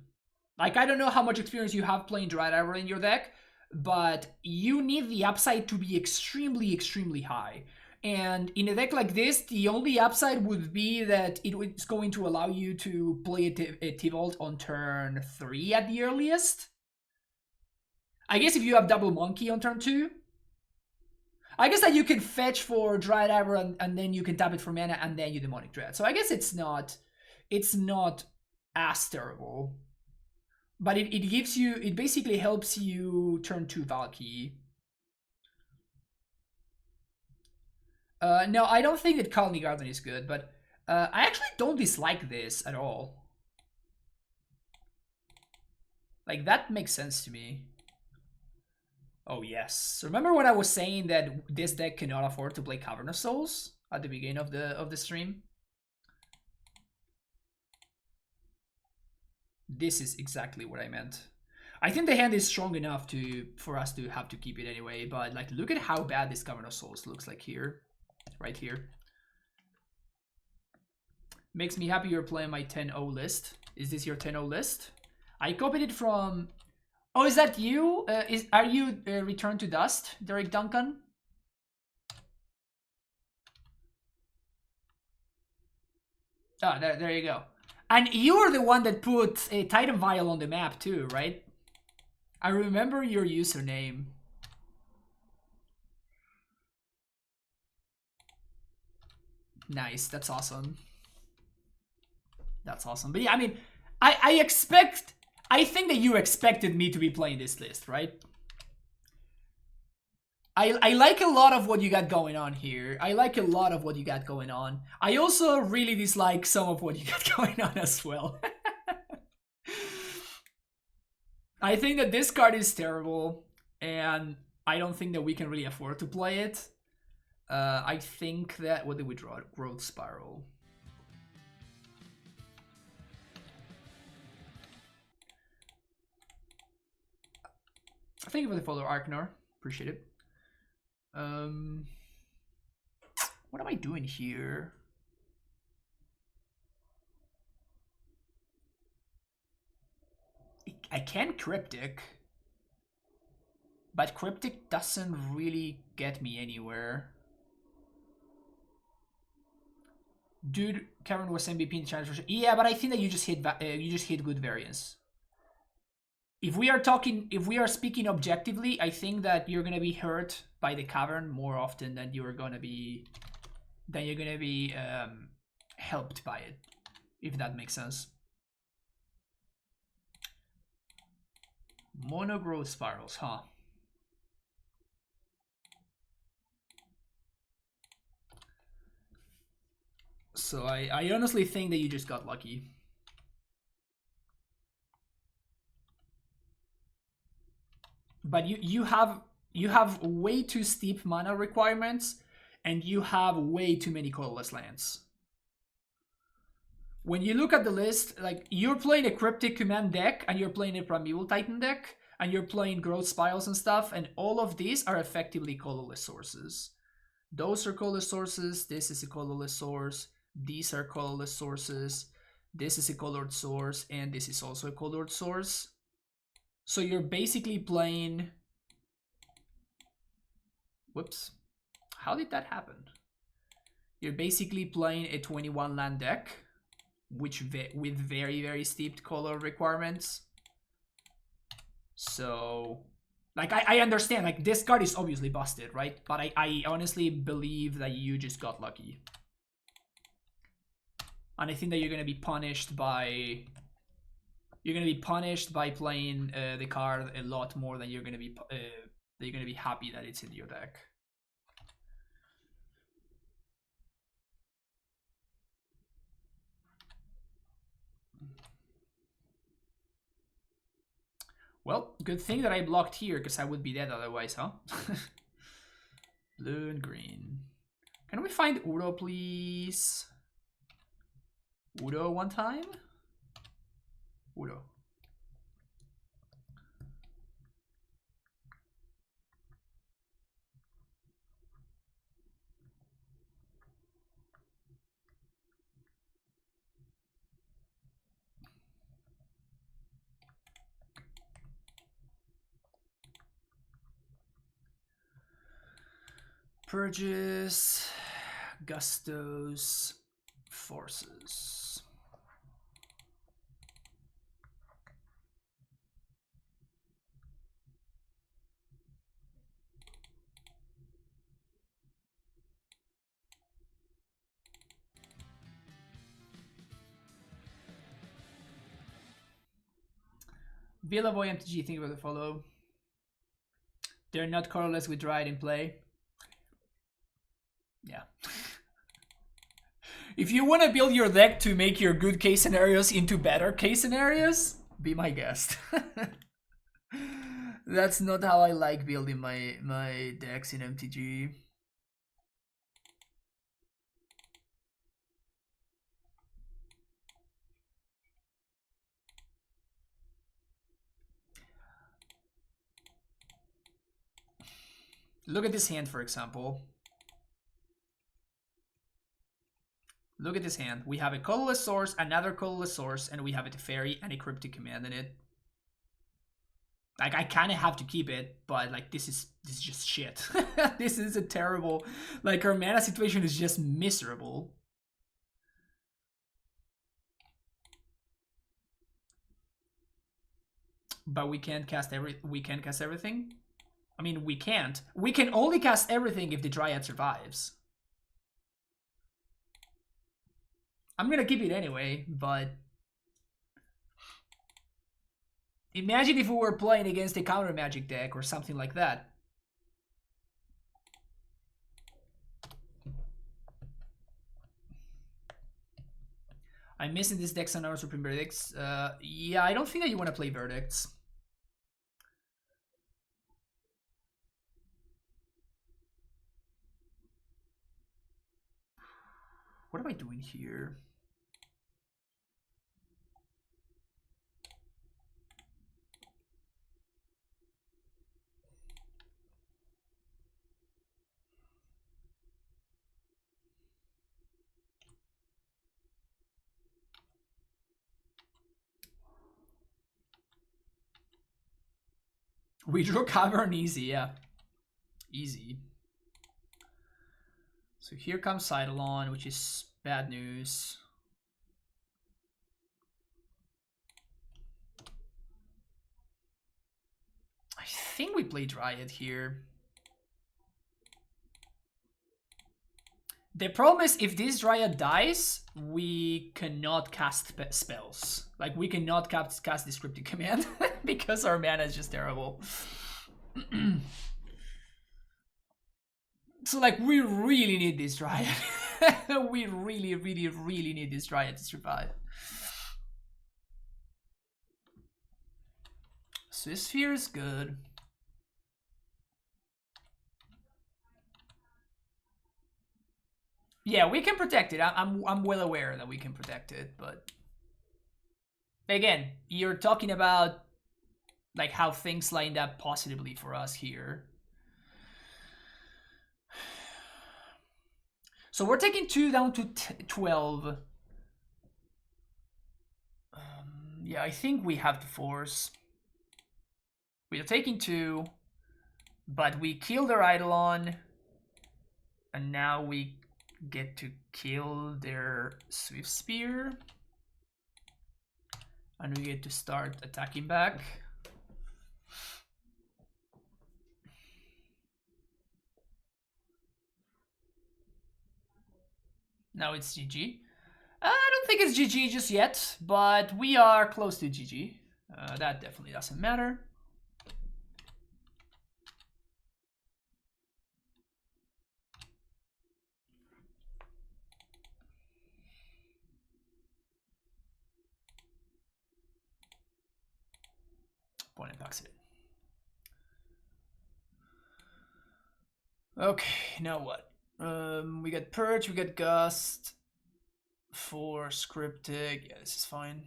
S1: Like, I don't know how much experience you have playing Dryad Arbor in your deck, but you need the upside to be extremely, extremely high. And in a deck like this, the only upside would be that it's going to allow you to play a T-Vault on turn 3 at the earliest. I guess if you have double Monkey on turn 2. I guess that you can fetch for Dryad Arbor and then you can tap it for mana and then you Demonic Dread. So I guess it's not as terrible. But it gives you, it basically helps you turn 2 Valky. No, I don't think that Colony Garden is good, but I actually don't dislike this at all. Like, that makes sense to me. Oh yes. Remember when I was saying that this deck cannot afford to play Cavern of Souls at the beginning of the stream? This is exactly what I meant. I think the hand is strong enough for us to have to keep it anyway, but like look at how bad this Cavern of Souls looks like here. Right here. Makes me happy you're playing my 10-0 list. Is this your 10-0 list? I copied it from... Oh, is that you? Are you Return to Dust, Derek Duncan? Oh, there you go. And you're the one that put a Titan Vial on the map too, right? I remember your username. Nice, that's awesome. That's awesome. But yeah, I mean, I think that you expected me to be playing this list, right? I like a lot of what you got going on here. I like a lot of what you got going on. I also really dislike some of what you got going on as well. I think that this card is terrible, and I don't think that we can really afford to play it. I think that... What did we draw? Growth Spiral. Thank you for the follow, Arknar. Appreciate it. What am I doing here? I can Cryptic, but Cryptic doesn't really get me anywhere. Dude, Karen was MVP in the challenge. Yeah, but I think that you just hit good variance. If we are speaking objectively, I think that you're gonna be hurt by the Cavern more often than you're gonna be helped by it, if that makes sense. Mono Growth Spirals, huh? So I honestly think that you just got lucky. But you have way too steep mana requirements, and you have way too many colorless lands. When you look at the list, like you're playing a Cryptic Command deck, and you're playing a Primeval Titan deck, and you're playing Growth Spirals and stuff, and all of these are effectively colorless sources. Those are colorless sources, this is a colorless source, these are colorless sources, this is a colored source, and this is also a colored source. So you're basically playing... Whoops. How did that happen? You're basically playing a 21 land deck, with very, very steep color requirements. So, like, I understand, like, this card is obviously busted, right? But I honestly believe that you just got lucky. And I think that you're going to be punished by... You're going to be punished by playing the card a lot more than you're going to be happy that it's in your deck. Well, good thing that I blocked here, because I would be dead otherwise, huh? Blue and green. Can we find Udo, please? Udo one time? Udo. Purges, Gustos, Forces. Villa Boy MTG, think about the follow. They're not colorless with Dryad in play. Yeah. If you want to build your deck to make your good case scenarios into better case scenarios, be my guest. That's not how I like building my decks in MTG. Look at this hand, for example. Look at this hand. We have a colorless source, another colorless source, and we have a Teferi and a Cryptic Command in it. Like, I kind of have to keep it, but like this is just shit. This is a terrible, like, our mana situation is just miserable. But we can't cast everything. I mean, we can't. We can only cast everything if the Dryad survives. I'm gonna keep it anyway, but imagine if we were playing against a counter magic deck or something like that. I'm missing this deck on our Supreme Verdicts. Yeah, I don't think that you want to play Verdicts. What am I doing here? We drew Cavern easy, yeah. Easy. So here comes Eidolon, which is bad news. I think we play Dryad here. The problem is, if this Dryad dies, we cannot cast spells. Like, we cannot cast this Cryptic Command because our mana is just terrible. So, like, we really need this Dryad. We really, really, really need this Dryad to survive. Swiss Sphere is good. Yeah, we can protect it. I'm well aware that we can protect it, but again, you're talking about like how things lined up positively for us here. So we're taking 2 down to 12. Yeah, I think we have to force. We are taking 2, but we kill their Eidolon, and now we get to kill their Swift Spear, and we get to start attacking back. Now it's GG. I don't think it's GG just yet, but we are close to GG. That definitely doesn't matter. Opponent backs it. Okay, now what? We got Purge, we got Gust, Force, Cryptic. Yeah, this is fine.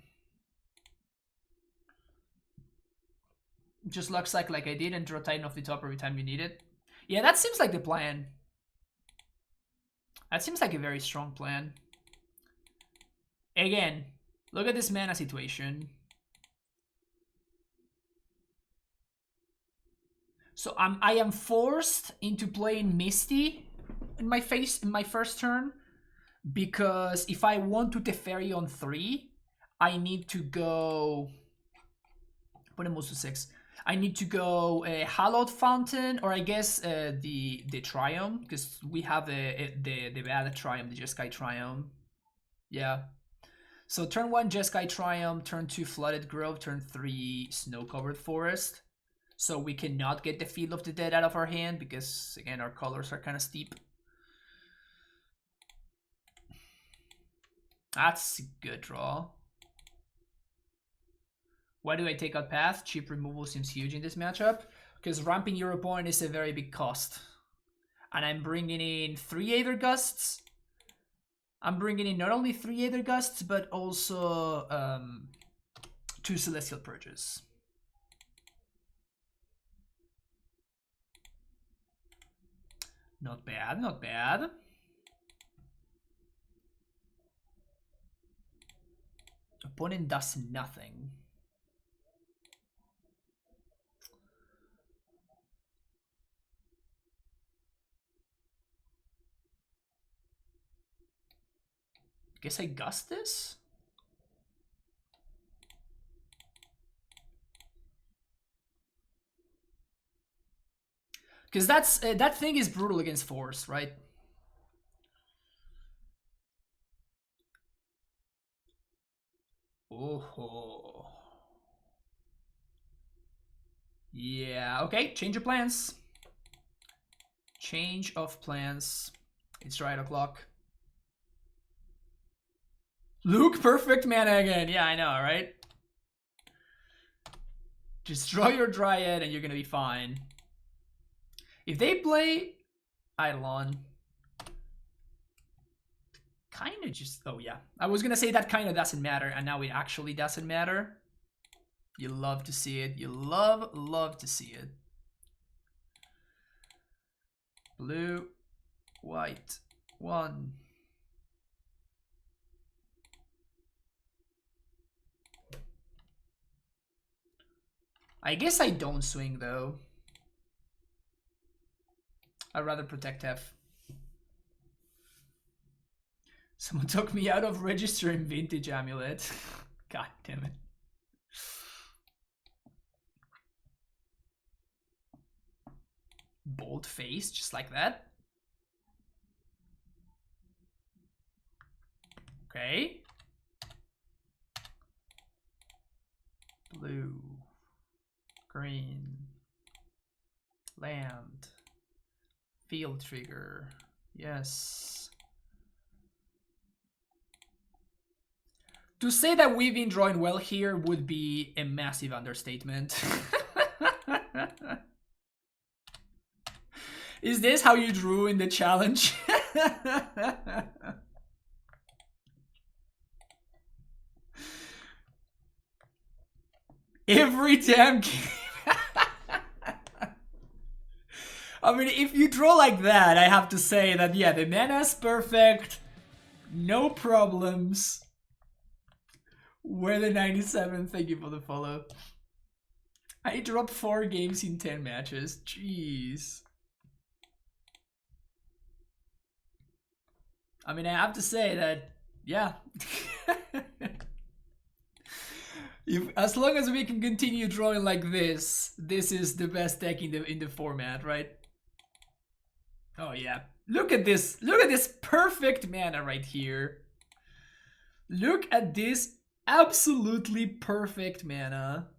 S1: Just luck cycle like I did and draw Titan off the top every time you need it. Yeah, that seems like the plan. That seems like a very strong plan. Again, look at this mana situation. So I am forced into playing Misty in my first turn, because if I want to Teferi on 3, I need to go. Put him to 6. I need to go Hallowed Fountain, or I guess the Triumph, because we have the bad Triumph, the Jeskai Triumph. Yeah. So turn 1 Jeskai Triumph, turn 2 Flooded Grove, turn 3 Snow Covered Forest. So we cannot get the Field of the Dead out of our hand, because again our colors are kind of steep. That's a good draw. Why do I take out Path? Cheap removal seems huge in this matchup, because ramping your opponent is a very big cost. And I'm bringing in 3 Aether Gusts. I'm bringing in not only 3 Aether Gusts, but also 2 Celestial Purges. Not bad, not bad. Opponent does nothing. Guess I gust this? Because that's that thing is brutal against force, right? Oh. Yeah, okay, change of plans. Change of plans. It's right o'clock. Luke, perfect mana again. Yeah, I know, right? Just draw your Dryad and you're gonna be fine. If they play Eidolon, kind of just... Oh, yeah. I was gonna say that kind of doesn't matter, and now it actually doesn't matter. You love to see it. You love to see it. Blue, white, 1. I guess I don't swing, though. I'd rather protect F. Someone took me out of registering Vintage Amulet. God damn it. Bold face, just like that. Okay. Blue. Green. Land. Field trigger. Yes. To say that we've been drawing well here would be a massive understatement. Is this how you drew in the challenge? Every damn game. I mean, if you draw like that, I have to say that, yeah, the mana's perfect. No problems. We're the 97, thank you for the follow. I dropped 4 games in 10 matches. Jeez. I mean, I have to say that, yeah. As long as we can continue drawing like this is the best deck in the format, right? Oh yeah. Look at this. Look at this perfect mana right here. Look at this absolutely perfect mana.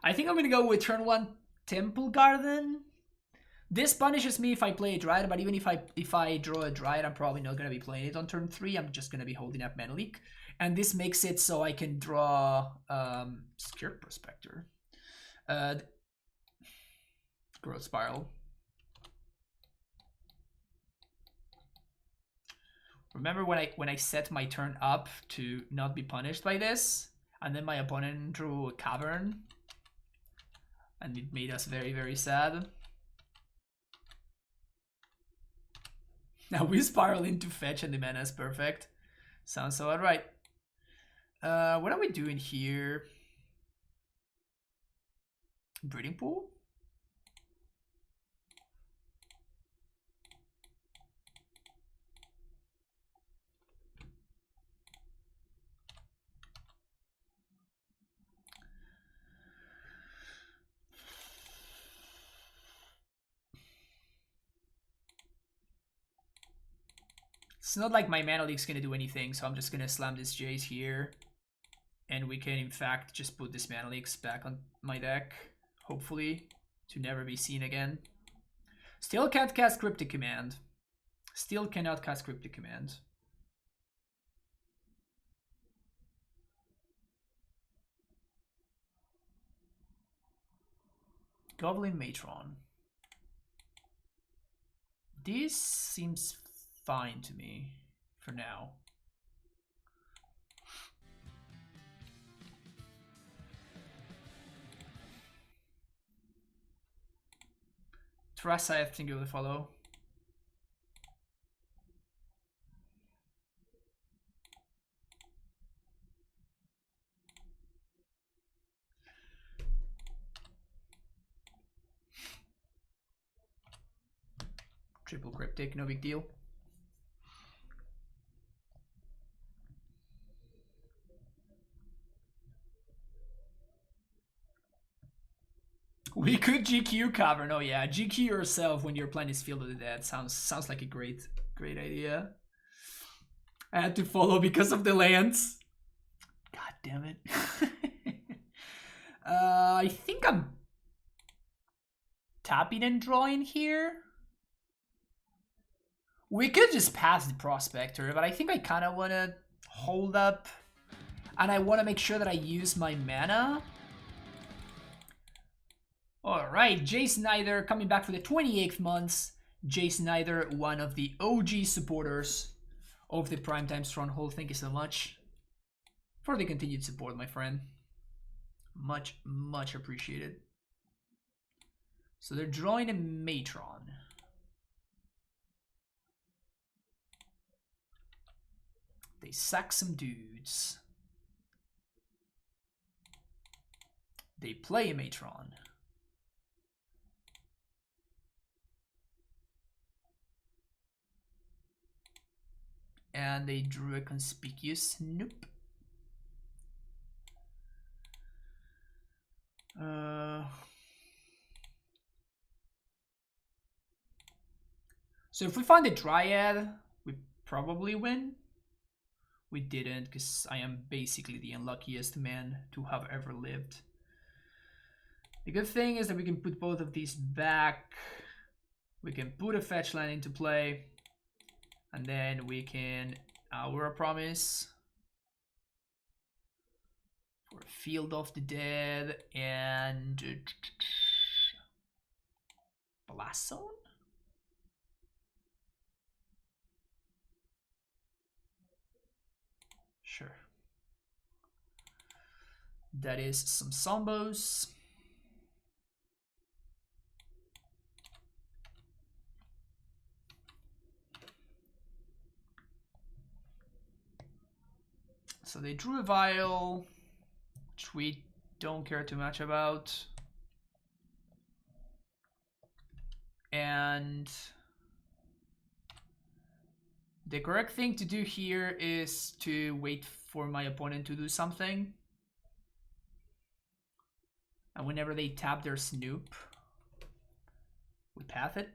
S1: I think I'm gonna go with turn 1 Temple Garden. This punishes me if I play a Dryad, but even if I draw a Dryad, I'm probably not gonna be playing it on turn 3. I'm just gonna be holding up Mana Leak. And this makes it so I can draw Skirt Prospector. Growth Spiral. Remember when I set my turn up to not be punished by this, and then my opponent drew a Cavern, and it made us very, very sad. Now we spiral into fetch and the mana is perfect. Sounds so alright. What are we doing here? Breeding Pool? It's not like my Mana Leak's gonna do anything, so I'm just gonna slam this Jace here. And we can, in fact, just put this Mana Leaks back on my deck, hopefully, to never be seen again. Still can't cast Cryptic Command. Still cannot cast Cryptic Command. Goblin Matron. This seems fine to me for now. Thrust, I think it will follow. Triple Cryptic, no big deal. We could GQ Cavern. Oh yeah, GQ yourself when your plan is Field of the Dead. Sounds like a great idea. I had to follow because of the lands. God damn it. I think I'm tapping and drawing here. We could just pass the Prospector, but I think I kind of want to hold up. And I want to make sure that I use my mana. Alright, Jay Snyder coming back for the 28th month. Jay Snyder, one of the OG supporters of the Primetime Stronghold. Thank you so much for the continued support, my friend. Much, much appreciated. So they're drawing a Matron. They sack some dudes. They play a Matron. And they drew a conspicuous Nope. So if we find a Dryad, we probably win. We didn't, because I am basically the unluckiest man to have ever lived. The good thing is that we can put both of these back. We can put a fetch land into play. And then we can Hour of Promise for Field of the Dead and Blast Zone. Sure. That is some Sombos. So they drew a Vial, which we don't care too much about. And the correct thing to do here is to wait for my opponent to do something. And whenever they tap their Snoop, we path it.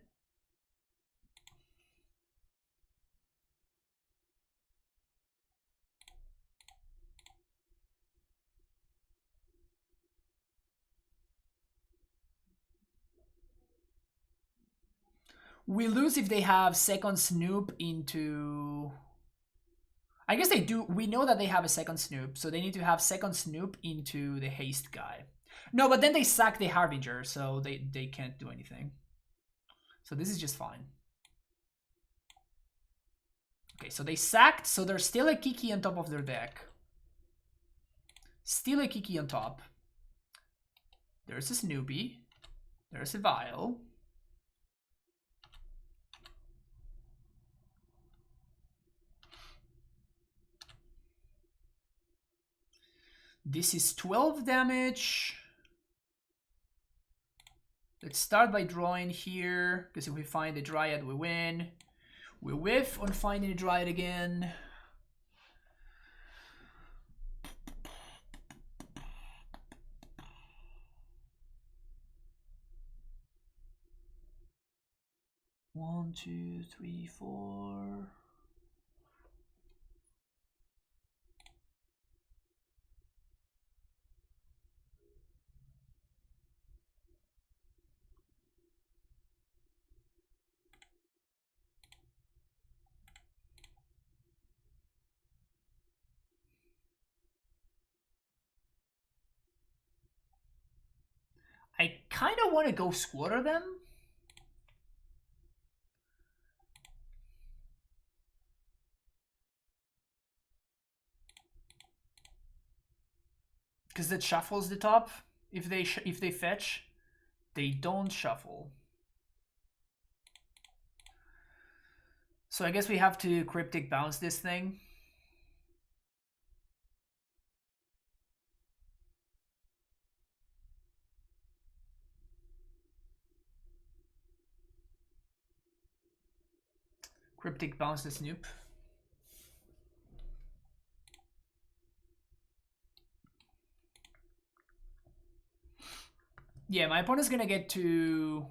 S1: We lose if they have second Snoop into... I guess they do. We know that they have a second Snoop, so they need to have second Snoop into the haste guy. No, but then they sack the Harbinger, so they can't do anything. So this is just fine. Okay, so they sacked, so there's still a Kiki on top of their deck. Still a Kiki on top. There's a Snoopy. There's a Vial. This is 12 damage. Let's start by drawing here, because if we find a Dryad, we win. We whiff on finding a Dryad again. One, two, three, four. I kind of want to go squatter them. Because that shuffles the top. If they fetch, they don't shuffle. So I guess we have to Cryptic bounce this thing. Cryptic bounce the Snoop. Yeah, my opponent's gonna get to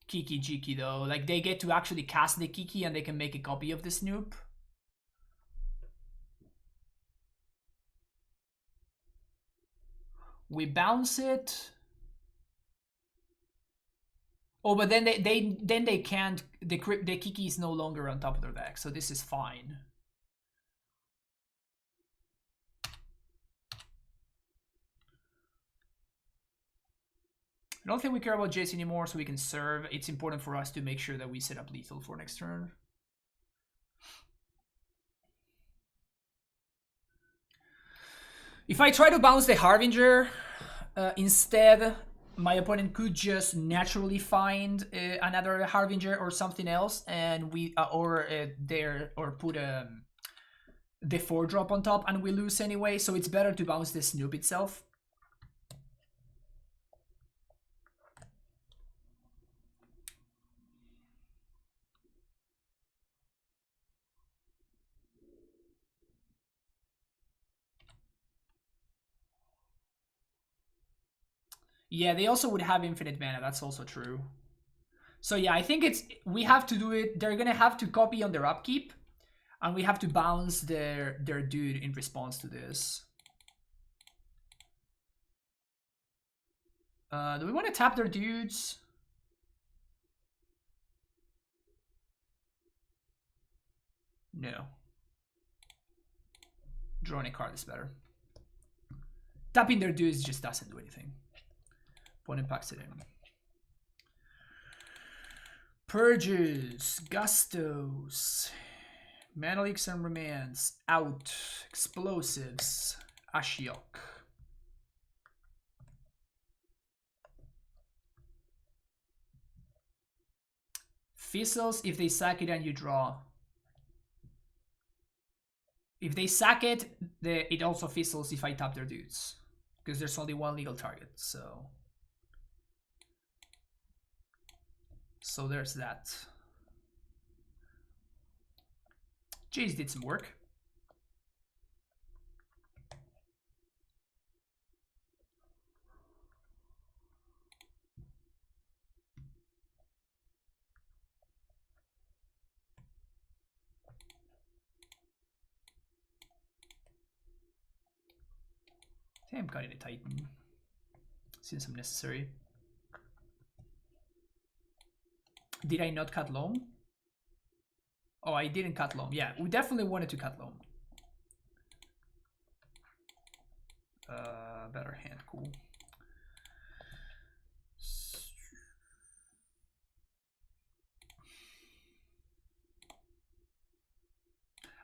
S1: Kiki Jiki though. Like they get to actually cast the Kiki and they can make a copy of the Snoop. We bounce it. Oh, but then they can't. The Kiki is no longer on top of their deck, so this is fine. I don't think we care about Jace anymore, so we can serve. It's important for us to make sure that we set up lethal for next turn. If I try to bounce the Harbinger, instead, my opponent could just naturally find another Harbinger or something else, and we put the 4-drop on top, and we lose anyway. So it's better to bounce the Snoop itself. Yeah, they also would have infinite mana. That's also true. So yeah, I think we have to do it. They're gonna have to copy on their upkeep, and we have to bounce their dude in response to this. Do we want to tap their dudes? No. Drawing a card is better. Tapping their dudes just doesn't do anything. Opponent packs it in. Purges, Gustos, Mana Leaks and Remands, out, Explosives, Ashiok. Fizzles if they sack it and you draw. If they sack it, it also fizzles if I tap their dudes. Because there's only one legal target, so... So there's that. Jace did some work. I think I'm cutting a Titan. Seems unnecessary. Did I not cut Loam? Oh, I didn't cut Loam. Yeah, we definitely wanted to cut Loam. Better hand, cool.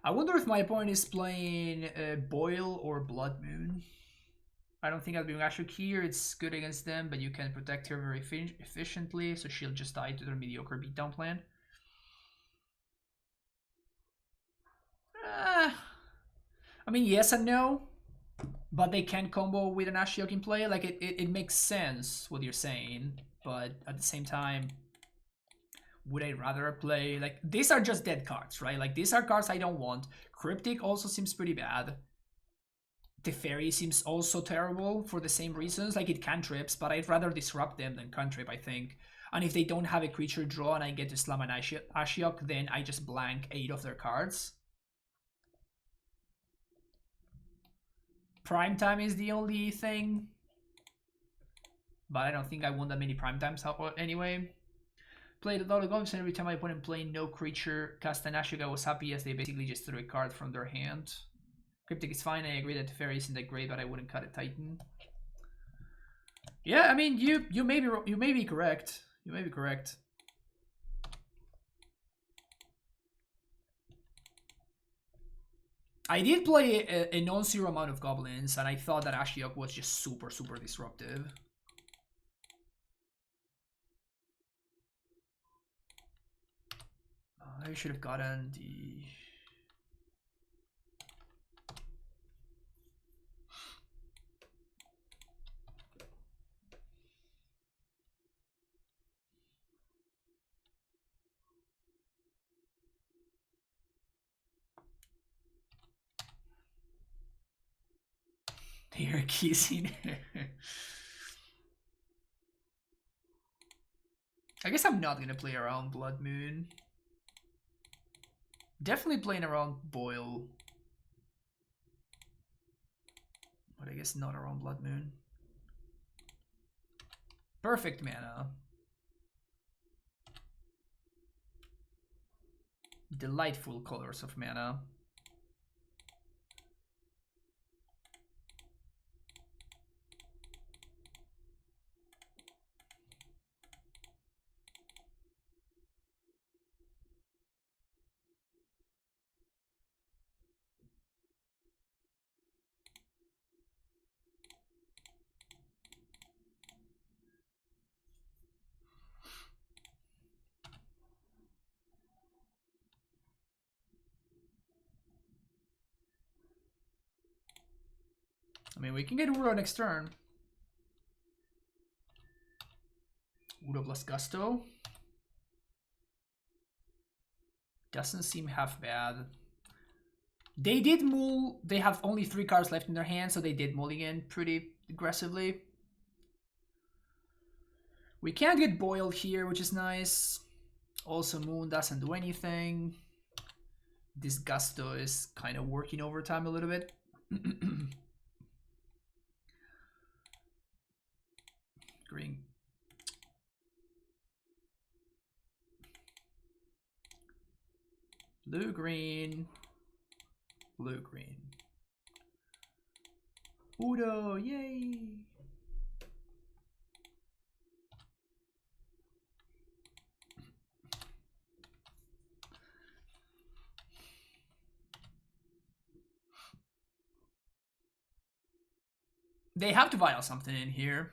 S1: I wonder if my opponent is playing Boil or Blood Moon. I don't think I'll be Ashok here. It's good against them, but you can protect her very efficiently, so she'll just die to their mediocre beatdown plan. I mean, yes and no, but they can combo with an Ashiok in play. Like, it makes sense what you're saying, but at the same time, would I rather play... Like, these are just dead cards, right? Like, these are cards I don't want. Cryptic also seems pretty bad. Teferi seems also terrible for the same reasons. Like, it cantrips, but I'd rather disrupt them than cantrip, I think. And if they don't have a creature draw and I get to slam an Ashiok, then I just blank 8 of their cards. Primetime is the only thing. But I don't think I want that many primetimes anyway. Played a lot of goblins, and every time my opponent played no creature cast an Ashiok, I was happy as they basically just threw a card from their hand. Cryptic is fine. I agree that Teferi isn't that great, but I wouldn't cut a Titan. Yeah, I mean, you may be correct. You may be correct. I did play a non-zero amount of goblins, and I thought that Ashiok was just super disruptive. I should have gotten the... You're kissing. I guess I'm not gonna play around Blood Moon. Definitely playing around Boil. But I guess not around Blood Moon. Perfect mana. Delightful colors of mana. I mean, we can get Uro next turn. Uro plus Gusto. Doesn't seem half bad. They did mull. They have only 3 cards left in their hand, so they did mulligan pretty aggressively. We can't get Boiled here, which is nice. Also, Moon doesn't do anything. This Gusto is kind of working overtime a little bit. Green. Blue, green. Blue, green. Udo, yay! They have to vial something in here.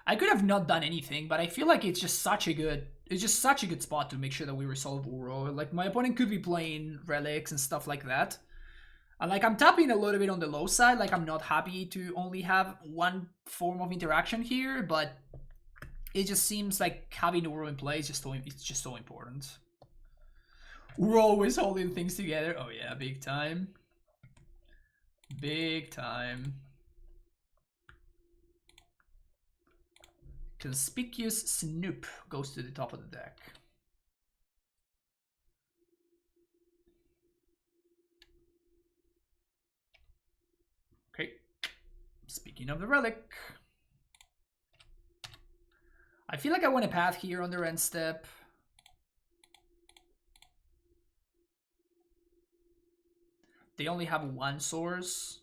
S1: I could have not done anything, but I feel like it's just such a good spot to make sure that we resolve Uro. Like, my opponent could be playing relics and stuff like that. And like, I'm tapping a little bit on the low side. Like, I'm not happy to only have one form of interaction here, but it just seems like having Uro in play is just so important. Uro always holding things together. Oh yeah, big time. Big time. Conspicuous Snoop goes to the top of the deck. Okay. Speaking of the relic, I feel like I want a path here on their end step. They only have 1 source.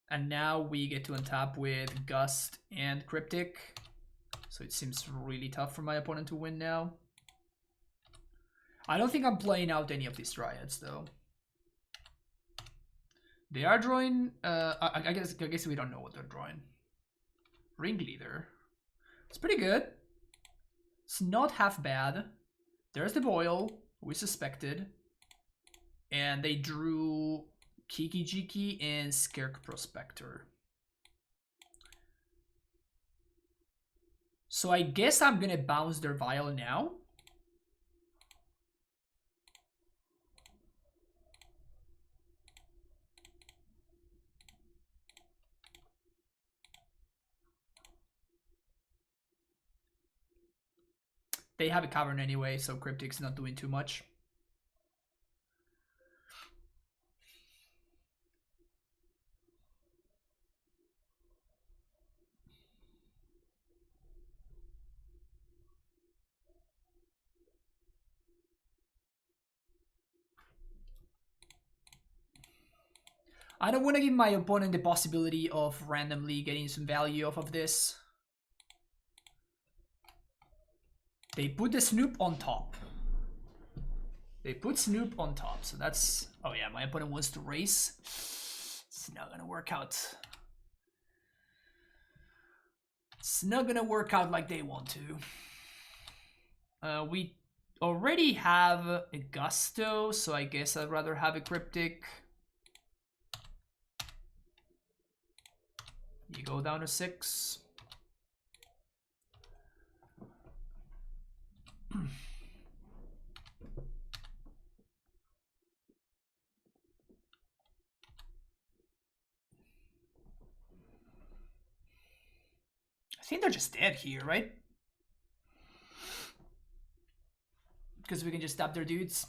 S1: And now we get to untap with Gust and Cryptic. So it seems really tough for my opponent to win now. I don't think I'm playing out any of these Dryads though. They are drawing, I guess we don't know what they're drawing. Ringleader. It's pretty good. It's not half bad. There's the Boil, we suspected. And they drew Kiki Jiki and Skirk Prospector. So I guess I'm gonna bounce their Vial now. They have a Cavern anyway, so Cryptic's not doing too much. I don't want to give my opponent the possibility of randomly getting some value off of this. They put the Snoop on top. They put Snoop on top, so that's... Oh yeah, my opponent wants to race. It's not gonna work out. It's not gonna work out like they want to. We already have a Gusto, so I guess I'd rather have a Cryptic. You go down to 6. I think they're just dead here, right? Because we can just tap their dudes.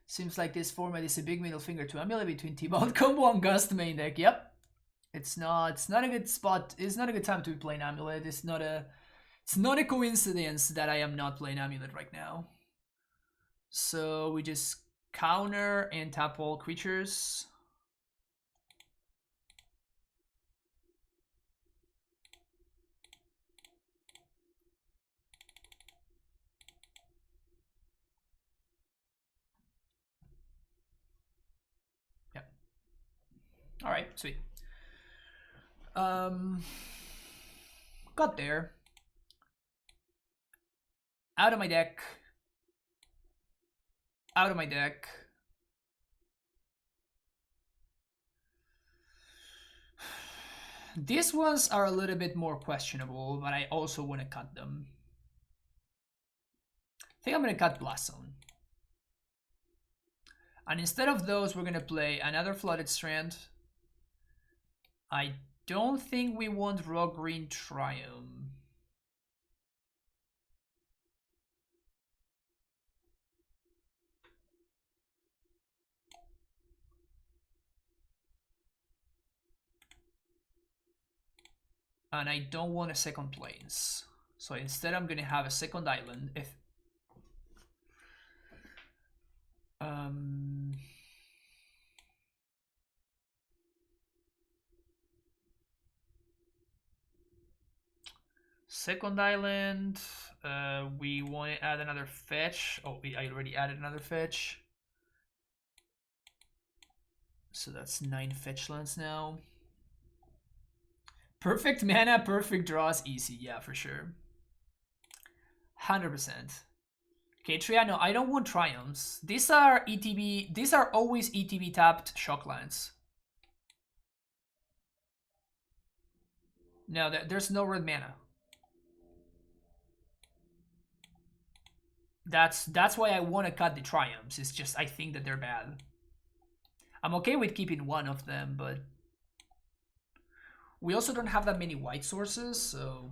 S1: Seems like this format is a big middle finger to emulate between T-Bot combo and Gust main deck. Yep. It's not a good spot. It's not a good time to be playing Amulet. It's not a coincidence that I am not playing Amulet right now. So we just counter and tap all creatures. Yep. All right, sweet. Got there. Out of my deck. Out of my deck. These ones are a little bit more questionable, but I also want to cut them. I think I'm going to cut Blast Zone. And instead of those, we're going to play another Flooded Strand. I don't think we want Raw Green Triumph. And I don't want a second Plains. So instead I'm going to have a second island. Second island, we want to add another fetch. Oh, I already added another fetch. So that's 9 fetch lands now. Perfect mana, perfect draws, easy. Yeah, for sure. 100%. Okay, Dryad, no, I don't want Triumphs. These are ETB, these are always ETB tapped shock lands. No, there's no red mana. That's why I want to cut the Triumphs. It's just I think that they're bad. I'm okay with keeping one of them, but we also don't have that many white sources, so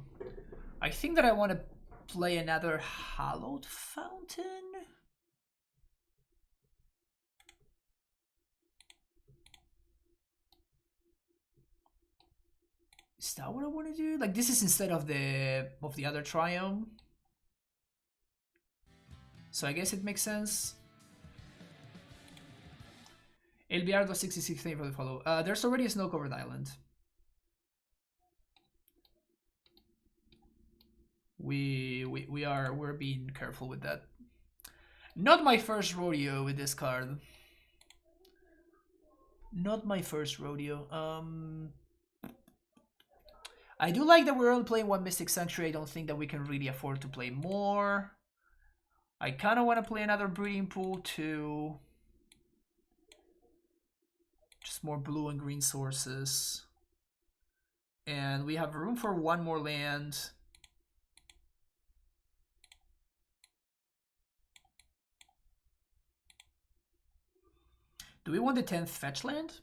S1: I think that I want to play another Hallowed Fountain. Is that what I want to do? Like, this is instead of the other Triumph. So I guess it makes sense. Elbiardo 66, thank you for the follow. There's already a snow-covered island. We're being careful with that. Not my first rodeo with this card. Not my first rodeo. I do like that we're only playing one Mystic Sanctuary. I don't think that we can really afford to play more. I kind of want to play another Breeding Pool too. Just more blue and green sources. And we have room for one more land. Do we want the 10th fetch land?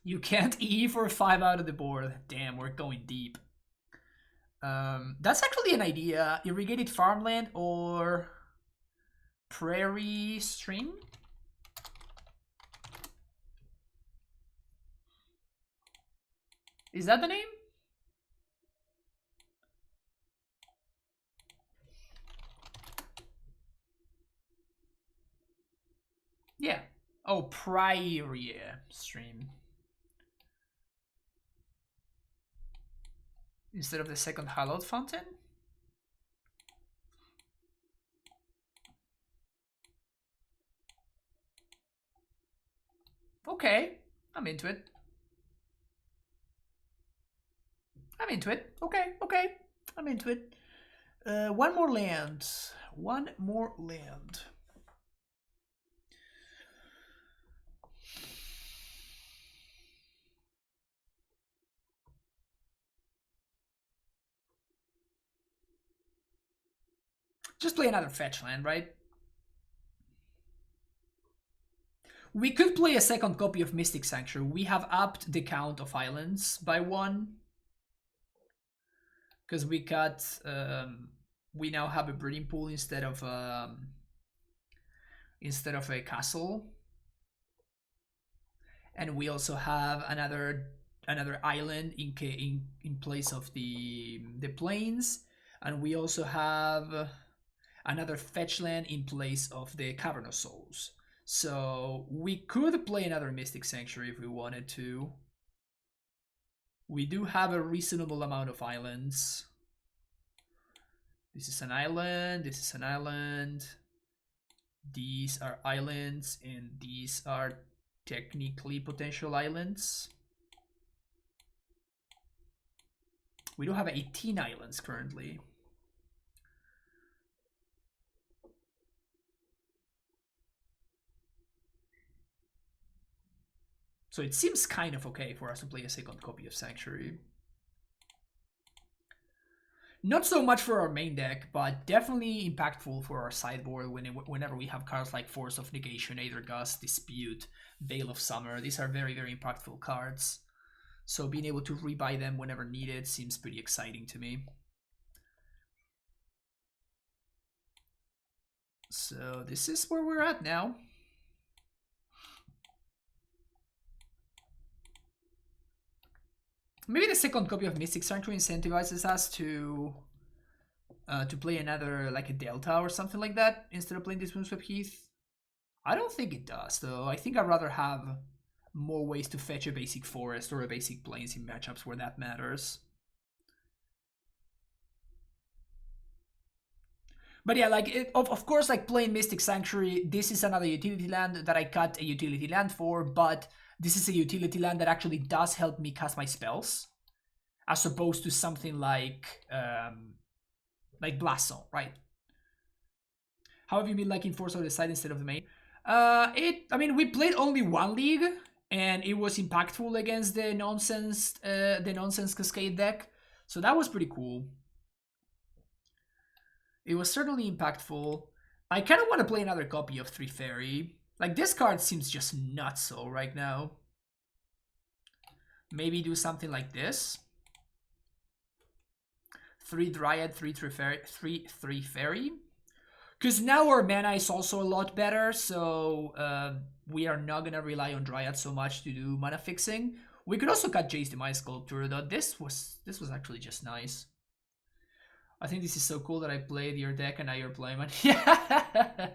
S1: You can't E for 5 out of the board. Damn, we're going deep. That's actually an idea. Irrigated farmland or prairie stream? Is that the name? Yeah. Oh, Prioria stream. Instead of the second hallowed fountain? Okay, I'm into it. I'm into it. Okay, okay, I'm into it. One more land. One more land. Just play another fetch land, right? We could play a second copy of Mystic Sanctuary. We have upped the count of islands by 1. Because we got... we now have a breeding pool instead of a castle. And we also have another island in place of the plains. And we also have another fetch land in place of the Cavern of Souls. So we could play another Mystic Sanctuary if we wanted to. We do have a reasonable amount of islands. This is an island, this is an island. These are islands, and these are technically potential islands. We do have 18 islands currently. So it seems kind of okay for us to play a second copy of Sanctuary. Not so much for our main deck, but definitely impactful for our sideboard whenever we have cards like Force of Negation, Aether Gust, Dispute, Veil of Summer. These are very, very impactful cards. So being able to rebuy them whenever needed seems pretty exciting to me. So this is where we're at now. Maybe the second copy of Mystic Sanctuary incentivizes us to play another, like a Delta or something like that, instead of playing this Moonswept Heath. I don't think it does, though. I think I'd rather have more ways to fetch a basic forest or a basic plains in matchups where that matters. But yeah, like, of course, like playing Mystic Sanctuary, this is another utility land that I cut a utility land for, but this is a utility land that actually does help me cast my spells, as opposed to something like Blast Zone, right? How have you been liking Force of the Side instead of the main? I mean, we played only one league, and it was impactful against the nonsense Cascade deck, so that was pretty cool. It was certainly impactful. I kind of want to play another copy of 3 Fairy. Like, this card seems just nutso right now. Maybe do something like this. 3 Dryad, 3 Fairy. Because now our mana is also a lot better, so we are not going to rely on Dryad so much to do mana fixing. We could also cut Jace the Mind Sculptor, though this was actually just nice. I think this is so cool that I played your deck and now you're playing it. Yeah.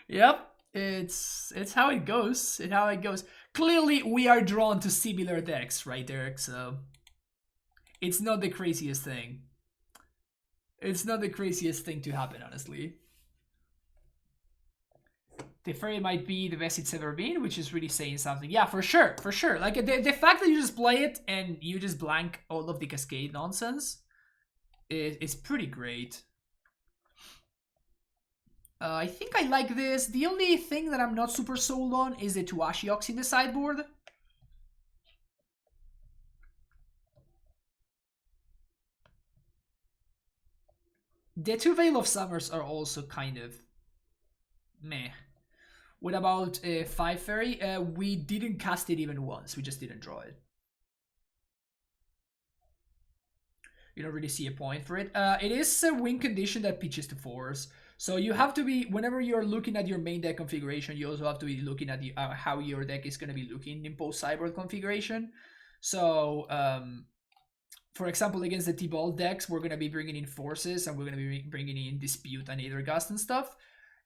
S1: Yep. It's how it goes. It's how it goes. Clearly, we are drawn to similar decks, right, Derek? So it's not the craziest thing. It's not the craziest thing to happen, honestly. The Fairy might be the best it's ever been, which is really saying something. Yeah, for sure, for sure. Like, the fact that you just play it and you just blank all of the Cascade nonsense is pretty great. I think I like this. The only thing that I'm not super sold on is the 2 Ashioks in the sideboard. The 2 Veil of Summers are also kind of meh. What about 5 Fairy? We didn't cast it even once. We just didn't draw it. You don't really see a point for it. It is a win condition that pitches to 4s. So you have to be, whenever you're looking at your main deck configuration, you also have to be looking at how your deck is going to be looking in post-sideboard configuration. So, for example, against the T-Ball decks, we're going to be bringing in Forces, and we're going to be bringing in Dispute and Aether Gust and stuff.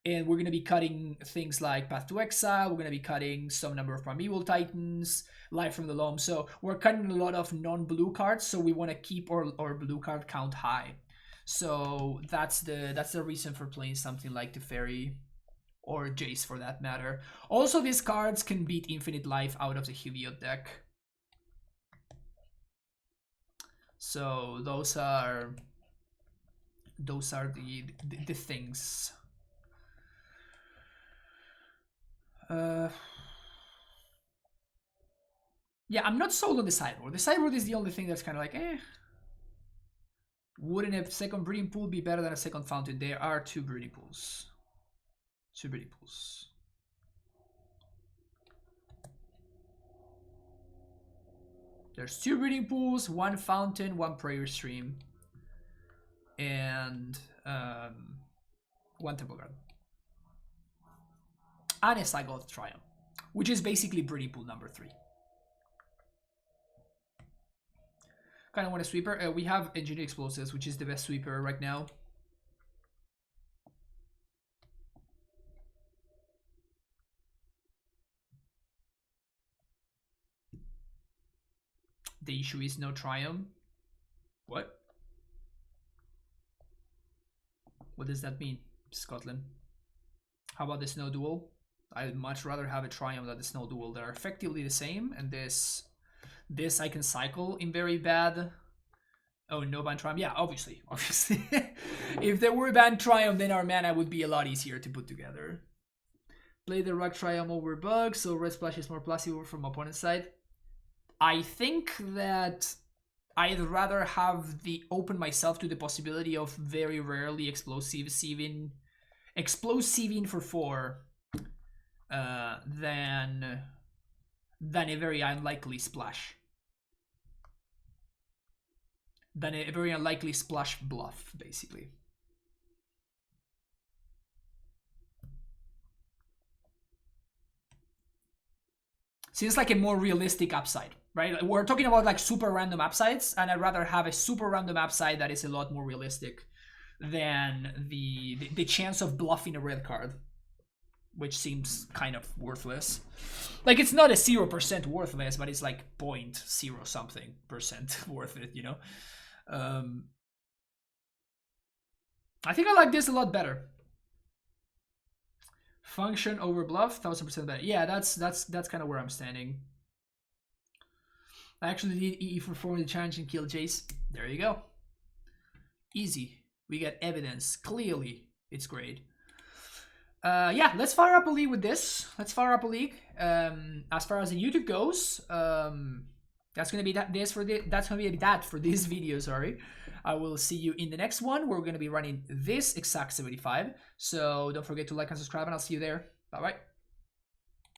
S1: And we're going to be cutting things like Path to Exile. We're going to be cutting some number of Primeval Titans, Life from the Loam. So we're cutting a lot of non-blue cards. So we want to keep our blue card count high. So that's the reason for playing something like Teferi or Jace for that matter. Also, these cards can beat Infinite Life out of the Heliod deck. So those are the things. Yeah, I'm not sold on the sideboard. The sideboard is the only thing that's kind of like, eh. Wouldn't a second breeding pool be better than a second fountain? There are two breeding pools. Two breeding pools. There's two breeding pools, one fountain, one prayer stream, and one temple garden. And a cycle of triumph, which is basically breeding pool number 3. Kind of want a sweeper. We have engineered explosives, which is the best sweeper right now. The issue is no triumph. What? What does that mean, Scotland? How about the snow duel? I'd much rather have a triumph than the snow duel. They're effectively the same, and this I can cycle in very bad. Oh, no ban triumph. Yeah, obviously. If there were a ban triumph, then our mana would be a lot easier to put together. Play the rock triumph over bug, so red splash is more plausible from opponent's side. I think that I'd rather have open myself to the possibility of very rarely explosiving for 4 than a very unlikely splash. Than a very unlikely splash bluff, basically. Seems like a more realistic upside, right? We're talking about like super random upsides, and I'd rather have a super random upside that is a lot more realistic than the chance of bluffing a red card, which seems kind of worthless. Like, it's not a 0% worthless, but it's like 0.0 something % worth it, you know? I think I like this a lot better. Function over bluff, 1000% better. Yeah, that's kind of where I'm standing. I actually did EE perform the challenge and kill Jace. There you go. Easy. We get evidence. Clearly, it's great. Yeah, let's fire up a league with this. Let's fire up a league. As far as the YouTube goes, that's gonna be that for this video. Sorry. I will see you in the next one. We're gonna be running this exact 75. So don't forget to like and subscribe, and I'll see you there. Bye bye.